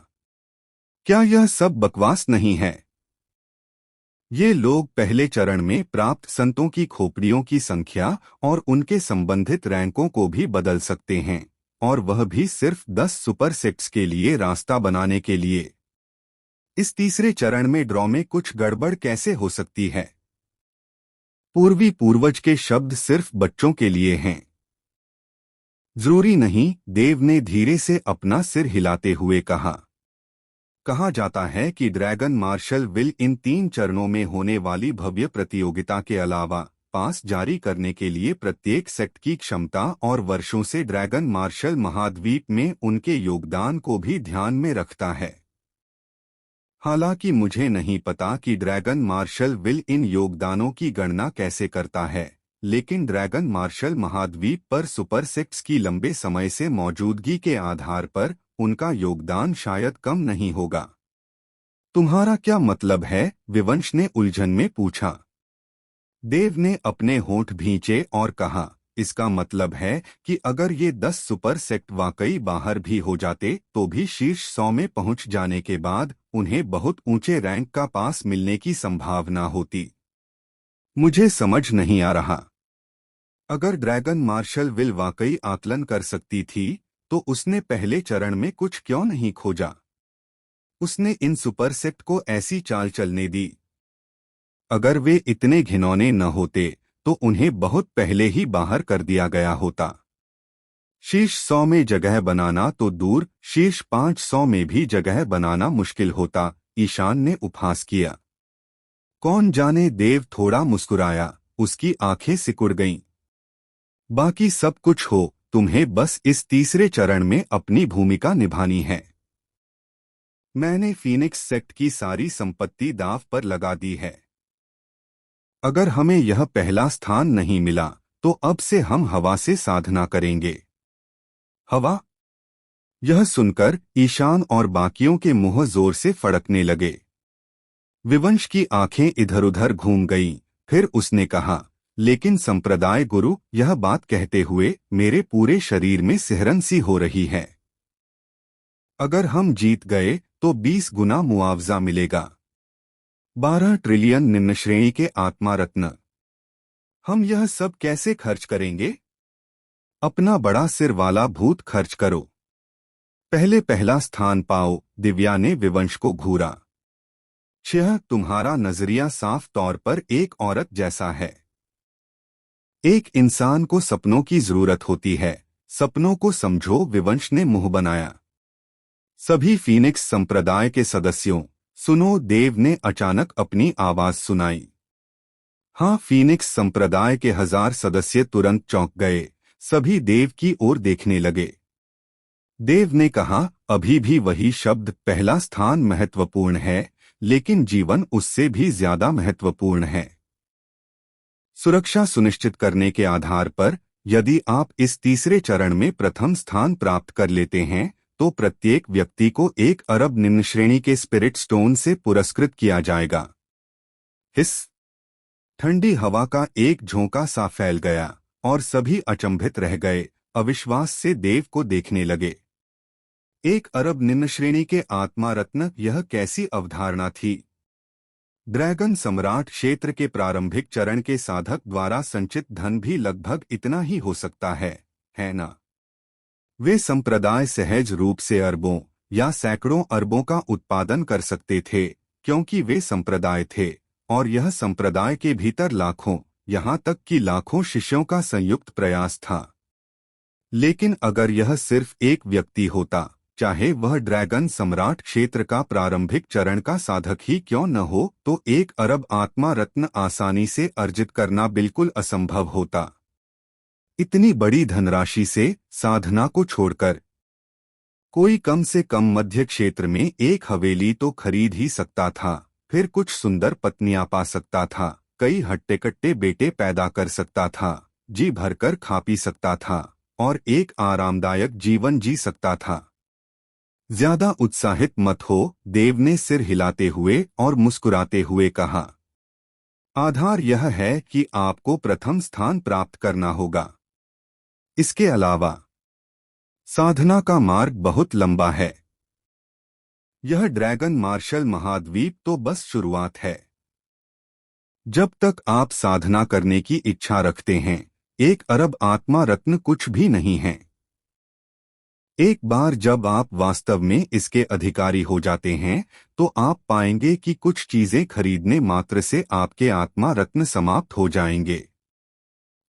क्या यह सब बकवास नहीं है? ये लोग पहले चरण में प्राप्त संतों की खोपड़ियों की संख्या और उनके संबंधित रैंकों को भी बदल सकते हैं, और वह भी सिर्फ 10 सुपर सेट्स के लिए रास्ता बनाने के लिए। इस तीसरे चरण में ड्रॉ में कुछ गड़बड़ कैसे हो सकती है? पूर्वज के शब्द सिर्फ बच्चों के लिए हैं। जरूरी नहीं, देव ने धीरे से अपना सिर हिलाते हुए कहा। कहा जाता है कि ड्रैगन मार्शल विल इन 3 चरणों में होने वाली भव्य प्रतियोगिता के अलावा पास जारी करने के लिए प्रत्येक सेक्ट की क्षमता और वर्षों से ड्रैगन मार्शल महाद्वीप में उनके योगदान को भी ध्यान में रखता है। हालांकि मुझे नहीं पता कि ड्रैगन मार्शल विल इन योगदानों की गणना कैसे करता है, लेकिन ड्रैगन मार्शल महाद्वीप पर सुपर सेक्ट्स की लंबे समय से मौजूदगी के आधार पर उनका योगदान शायद कम नहीं होगा। तुम्हारा क्या मतलब है? विवंश ने उलझन में पूछा। देव ने अपने होंठ भींचे और कहा, इसका मतलब है कि अगर ये 10 सुपर सेक्ट वाकई बाहर भी हो जाते तो भी शीर्ष 100 में पहुंच जाने के बाद उन्हें बहुत ऊंचे रैंक का पास मिलने की संभावना होती। मुझे समझ नहीं आ रहा। अगर ड्रैगन मार्शल विल वाकई आकलन कर सकती थी तो उसने पहले चरण में कुछ क्यों नहीं खोजा? उसने इन सुपर सेक्ट को ऐसी चाल चलने दी। अगर वे इतने घिनौने न होते तो उन्हें बहुत पहले ही बाहर कर दिया गया होता। शीर्ष 100 में जगह बनाना तो दूर, शीर्ष 500 में भी जगह बनाना मुश्किल होता, ईशान ने उपहास किया। कौन जाने, देव थोड़ा मुस्कुराया, उसकी आंखें सिकुड़ गईं। बाकी सब कुछ हो, तुम्हें बस इस तीसरे चरण में अपनी भूमिका निभानी है। मैंने फीनिक्स सेक्ट की सारी संपत्ति दांव पर लगा दी है। अगर हमें यह पहला स्थान नहीं मिला तो अब से हम हवा से साधना करेंगे। हवा? यह सुनकर ईशान और बाकियों के मुंह जोर से फड़कने लगे। विवंश की आंखें इधर-उधर घूम गईं, फिर उसने कहा, लेकिन संप्रदाय गुरु, यह बात कहते हुए मेरे पूरे शरीर में सिहरन सी हो रही है। अगर हम जीत गए तो 20 गुना मुआवजा मिलेगा। 12 ट्रिलियन निम्न श्रेणी के आत्मा रत्न। हम यह सब कैसे खर्च करेंगे? अपना बड़ा सिर वाला भूत खर्च करो। पहले पहला स्थान पाओ, दिव्या ने विवंश को घूरा। तुम्हारा नजरिया साफ तौर पर एक औरत जैसा है। एक इंसान को सपनों की जरूरत होती है, सपनों को समझो, विवंश ने मुंह बनाया। सभी फीनिक्स संप्रदाय के सदस्यों, सुनो, देव ने अचानक अपनी आवाज सुनाई। हाँ, फीनिक्स संप्रदाय के 1000 सदस्य तुरंत चौंक गए, सभी देव की ओर देखने लगे। देव ने कहा, अभी भी वही शब्द, पहला स्थान महत्वपूर्ण है, लेकिन जीवन उससे भी ज्यादा महत्वपूर्ण है। सुरक्षा सुनिश्चित करने के आधार पर, यदि आप इस तीसरे चरण में प्रथम स्थान प्राप्त कर लेते हैं, तो प्रत्येक व्यक्ति को 1 अरब निम्न श्रेणी के स्पिरिट स्टोन से पुरस्कृत किया जाएगा। हिस! ठंडी हवा का एक झोंका सा फैल गया और सभी अचंभित रह गए, अविश्वास से देव को देखने लगे। 1 अरब निम्न श्रेणी के आत्मा रत्न, यह कैसी अवधारणा थी? ड्रैगन सम्राट क्षेत्र के प्रारंभिक चरण के साधक द्वारा संचित धन भी लगभग इतना ही हो सकता है ना? वे संप्रदाय सहज रूप से अरबों या सैकड़ों अरबों का उत्पादन कर सकते थे, क्योंकि वे संप्रदाय थे, और यह संप्रदाय के भीतर लाखों, यहाँ तक कि लाखों शिष्यों का संयुक्त प्रयास था। लेकिन अगर यह सिर्फ एक व्यक्ति होता, चाहे वह ड्रैगन सम्राट क्षेत्र का प्रारंभिक चरण का साधक ही क्यों न हो, तो 1 अरब आत्मा रत्न आसानी से अर्जित करना बिल्कुल असंभव होता। इतनी बड़ी धनराशि से साधना को छोड़कर कोई कम से कम मध्य क्षेत्र में एक हवेली तो खरीद ही सकता था, फिर कुछ सुंदर पत्नियां पा सकता था, कई हट्टे-कट्टे बेटे पैदा कर सकता था, जी भरकर खा पी सकता था, और एक आरामदायक जीवन जी सकता था। ज्यादा उत्साहित मत हो, देव ने सिर हिलाते हुए और मुस्कुराते हुए कहा। आधार यह है कि आपको प्रथम स्थान प्राप्त करना होगा। इसके अलावा साधना का मार्ग बहुत लंबा है। यह ड्रैगन मार्शल महाद्वीप तो बस शुरुआत है। जब तक आप साधना करने की इच्छा रखते हैं, 1 अरब आत्मा रत्न कुछ भी नहीं है। एक बार जब आप वास्तव में इसके अधिकारी हो जाते हैं, तो आप पाएंगे कि कुछ चीजें खरीदने मात्र से आपके आत्मा रत्न समाप्त हो जाएंगे।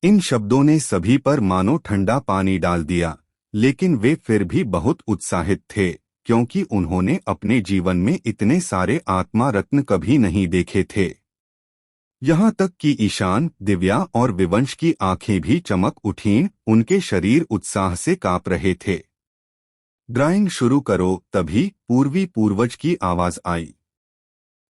इन शब्दों ने सभी पर मानो ठंडा पानी डाल दिया, लेकिन वे फिर भी बहुत उत्साहित थे, क्योंकि उन्होंने अपने जीवन में इतने सारे आत्मा रत्न कभी नहीं देखे थे। यहाँ तक कि ईशान, दिव्या और विवंश की आंखें भी चमक उठीं, उनके शरीर उत्साह से कांप रहे थे। ड्राइंग शुरू करो, तभी पूर्वी पूर्वज की आवाज आई।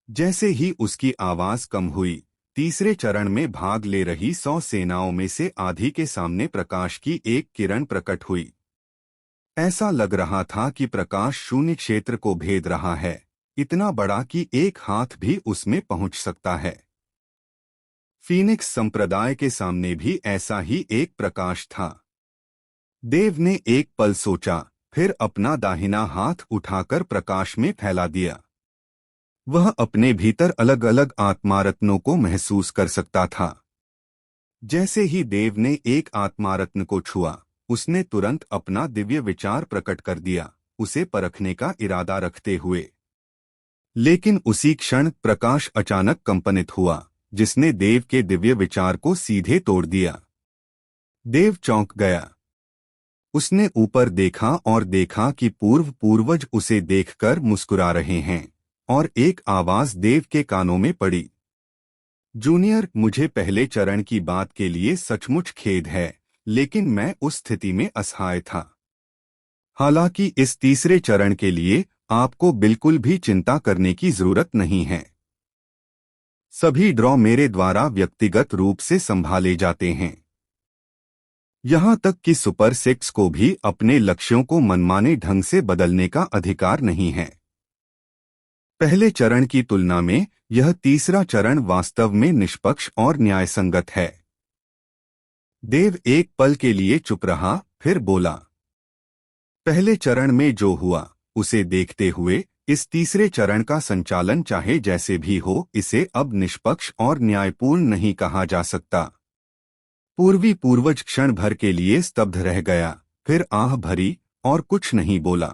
जैसे ही उसकी आवाज कम हुई, तीसरे चरण में भाग ले रही 100 सेनाओं में से आधी के सामने प्रकाश की एक किरण प्रकट हुई। ऐसा लग रहा था कि प्रकाश शून्य क्षेत्र को भेद रहा है, इतना बड़ा कि एक हाथ भी उसमें पहुंच सकता है। फीनिक्स संप्रदाय के सामने भी ऐसा ही एक प्रकाश था। देव ने एक पल सोचा, फिर अपना दाहिना हाथ उठाकर प्रकाश में फैला दिया। वह अपने भीतर अलग अलग आत्मारत्नों को महसूस कर सकता था। जैसे ही देव ने एक आत्मारत्न को छुआ, उसने तुरंत अपना दिव्य विचार प्रकट कर दिया, उसे परखने का इरादा रखते हुए। लेकिन उसी क्षण प्रकाश अचानक कंपनित हुआ, जिसने देव के दिव्य विचार को सीधे तोड़ दिया। देव चौंक गया। उसने ऊपर देखा और देखा कि पूर्वज उसे देखकर मुस्कुरा रहे हैं, और एक आवाज देव के कानों में पड़ी। जूनियर, मुझे पहले चरण की बात के लिए सचमुच खेद है, लेकिन मैं उस स्थिति में असहाय था। हालांकि इस तीसरे चरण के लिए आपको बिल्कुल भी चिंता करने की जरूरत नहीं है। सभी ड्रॉ मेरे द्वारा व्यक्तिगत रूप से संभाले जाते हैं। यहां तक कि सुपर 6 को भी अपने लक्ष्यों को मनमाने ढंग से बदलने का अधिकार नहीं है। पहले चरण की तुलना में यह तीसरा चरण वास्तव में निष्पक्ष और न्यायसंगत है। देव एक पल के लिए चुप रहा, फिर बोला। पहले चरण में जो हुआ, उसे देखते हुए इस तीसरे चरण का संचालन चाहे जैसे भी हो, इसे अब निष्पक्ष और न्यायपूर्ण नहीं कहा जा सकता। पूर्वी पूर्वज क्षण भर के लिए स्तब्ध रह गया, फिर आह भरी और कुछ नहीं बोला।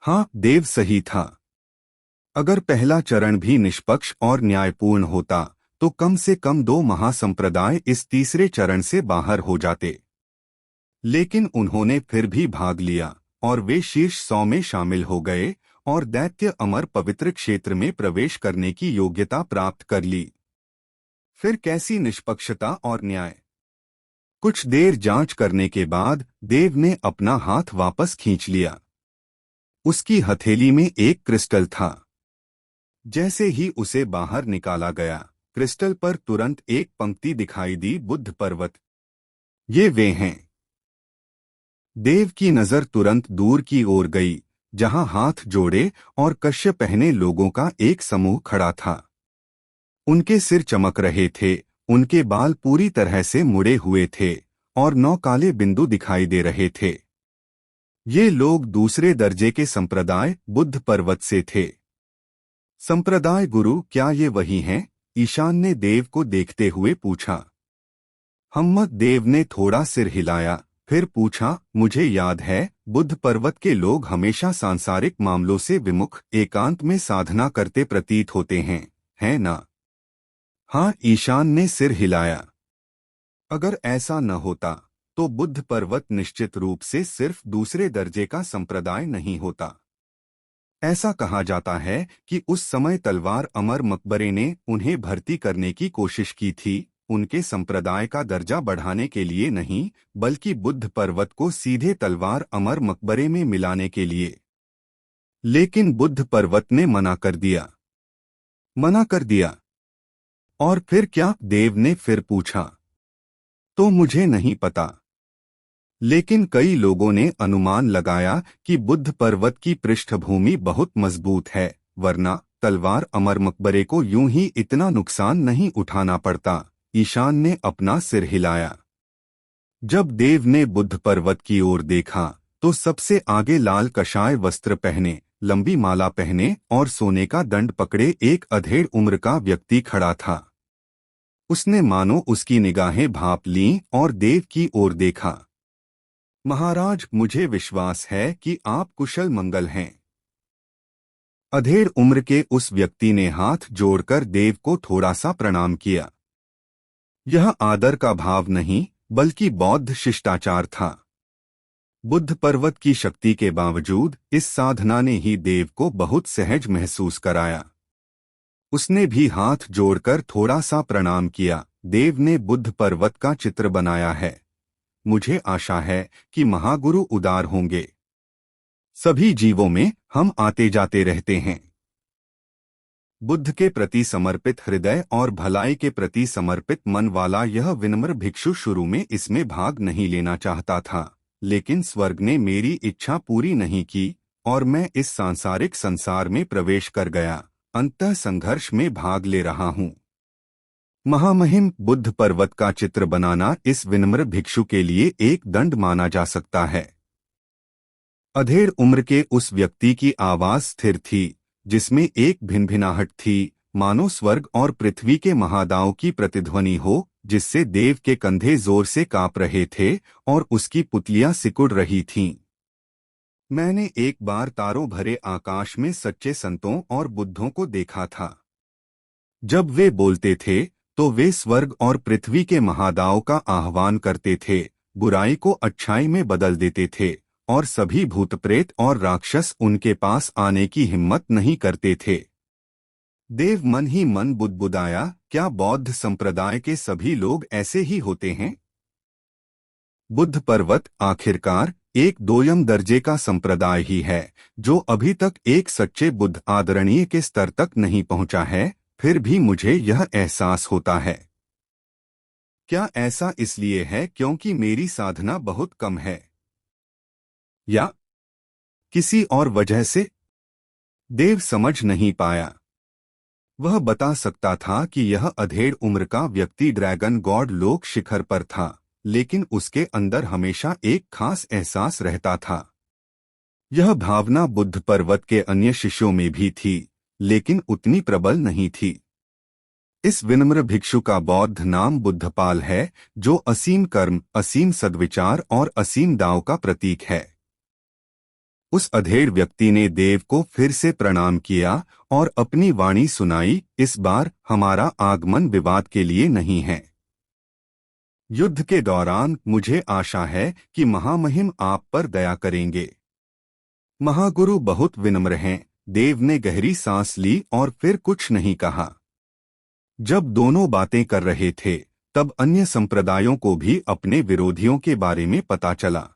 हाँ, देव सही था। अगर पहला चरण भी निष्पक्ष और न्यायपूर्ण होता तो कम से कम दो महासंप्रदाय इस तीसरे चरण से बाहर हो जाते। लेकिन उन्होंने फिर भी भाग लिया और वे शीर्ष 100 में शामिल हो गए और दैत्य अमर पवित्र क्षेत्र में प्रवेश करने की योग्यता प्राप्त कर ली। फिर कैसी निष्पक्षता और न्याय! कुछ देर जांच करने के बाद देव ने अपना हाथ वापस खींच लिया। उसकी हथेली में एक क्रिस्टल था। जैसे ही उसे बाहर निकाला गया, क्रिस्टल पर तुरंत एक पंक्ति दिखाई दी, बुद्ध पर्वत। ये वे हैं। देव की नजर तुरंत दूर की ओर गई, जहां हाथ जोड़े और कश्य पहने लोगों का एक समूह खड़ा था। उनके सिर चमक रहे थे, उनके बाल पूरी तरह से मुड़े हुए थे और 9 काले बिंदु दिखाई दे रहे थे। ये लोग दूसरे दर्जे के संप्रदाय बुद्ध पर्वत से थे। संप्रदाय गुरु, क्या ये वही हैं? ईशान ने देव को देखते हुए पूछा। हम्मत देव ने थोड़ा सिर हिलाया, फिर पूछा, मुझे याद है, बुद्ध पर्वत के लोग हमेशा सांसारिक मामलों से विमुख, एकांत में साधना करते प्रतीत होते हैं, है ना? हाँ, ईशान ने सिर हिलाया। अगर ऐसा न होता तो बुद्ध पर्वत निश्चित रूप से सिर्फ दूसरे दर्जे का संप्रदाय नहीं होता। ऐसा कहा जाता है कि उस समय तलवार अमर मकबरे ने उन्हें भर्ती करने की कोशिश की थी, उनके संप्रदाय का दर्जा बढ़ाने के लिए नहीं, बल्कि बुद्ध पर्वत को सीधे तलवार अमर मकबरे में मिलाने के लिए। लेकिन बुद्ध पर्वत ने मना कर दिया। मना कर दिया? और फिर क्या? देव ने फिर पूछा। तो मुझे नहीं पता, लेकिन कई लोगों ने अनुमान लगाया कि बुद्ध पर्वत की पृष्ठभूमि बहुत मजबूत है, वरना तलवार अमर मकबरे को यूं ही इतना नुकसान नहीं उठाना पड़ता। ईशान ने अपना सिर हिलाया। जब देव ने बुद्ध पर्वत की ओर देखा तो सबसे आगे लाल कशाय वस्त्र पहने, लंबी माला पहने और सोने का दंड पकड़े एक अधेड़ उम्र का व्यक्ति खड़ा था। उसने मानो उसकी निगाहें भांप लीं और देव की ओर देखा। महाराज, मुझे विश्वास है कि आप कुशल मंगल हैं। अधेड़ उम्र के उस व्यक्ति ने हाथ जोड़कर देव को थोड़ा सा प्रणाम किया। यह आदर का भाव नहीं, बल्कि बौद्ध शिष्टाचार था। बुद्ध पर्वत की शक्ति के बावजूद इस साधना ने ही देव को बहुत सहज महसूस कराया। उसने भी हाथ जोड़कर थोड़ा सा प्रणाम किया। देव ने बुद्ध पर्वत का चित्र बनाया है। मुझे आशा है कि महागुरु उदार होंगे। सभी जीवों में हम आते जाते रहते हैं। बुद्ध के प्रति समर्पित हृदय और भलाई के प्रति समर्पित मन वाला यह विनम्र भिक्षु शुरू में इसमें भाग नहीं लेना चाहता था, लेकिन स्वर्ग ने मेरी इच्छा पूरी नहीं की और मैं इस सांसारिक संसार में प्रवेश कर गया, अंतः संघर्ष में भाग ले रहा हूँ। महामहिम, बुद्ध पर्वत का चित्र बनाना इस विनम्र भिक्षु के लिए एक दंड माना जा सकता है। अधेड़ उम्र के उस व्यक्ति की आवाज स्थिर थी, जिसमें एक भिनभिनाहट थी, मानो स्वर्ग और पृथ्वी के महादाओं की प्रतिध्वनि हो, जिससे देव के कंधे जोर से कांप रहे थे और उसकी पुतलियां सिकुड़ रही थीं। मैंने एक बार तारों भरे आकाश में सच्चे संतों और बुद्धों को देखा था। जब वे बोलते थे तो वे स्वर्ग और पृथ्वी के महादाओं का आह्वान करते थे, बुराई को अच्छाई में बदल देते थे और सभी भूत प्रेत और राक्षस उनके पास आने की हिम्मत नहीं करते थे। देव मन ही मन बुदबुदाया, क्या बौद्ध संप्रदाय के सभी लोग ऐसे ही होते हैं? बुद्ध पर्वत आखिरकार एक दोयम दर्जे का संप्रदाय ही है, जो अभी तक एक सच्चे बुद्ध आदरणीय के स्तर तक नहीं पहुंचा है। फिर भी मुझे यह एहसास होता है। क्या ऐसा इसलिए है क्योंकि मेरी साधना बहुत कम है, या किसी और वजह से? देव समझ नहीं पाया। वह बता सकता था कि यह अधेड़ उम्र का व्यक्ति ड्रैगन गॉड लोक शिखर पर था, लेकिन उसके अंदर हमेशा एक खास एहसास रहता था। यह भावना बुद्ध पर्वत के अन्य शिष्यों में भी थी, लेकिन उतनी प्रबल नहीं थी। इस विनम्र भिक्षु का बौद्ध नाम बुद्धपाल है, जो असीम कर्म, असीम सद्विचार और असीम दाव का प्रतीक है। उस अधेड़ व्यक्ति ने देव को फिर से प्रणाम किया और अपनी वाणी सुनाई, इस बार हमारा आगमन विवाद के लिए नहीं है। युद्ध के दौरान मुझे आशा है कि महामहिम आप पर दया करेंगे। महागुरु बहुत विनम्र हैं। देव ने गहरी सांस ली और फिर कुछ नहीं कहा। जब दोनों बातें कर रहे थे, तब अन्य संप्रदायों को भी अपने विरोधियों के बारे में पता चला।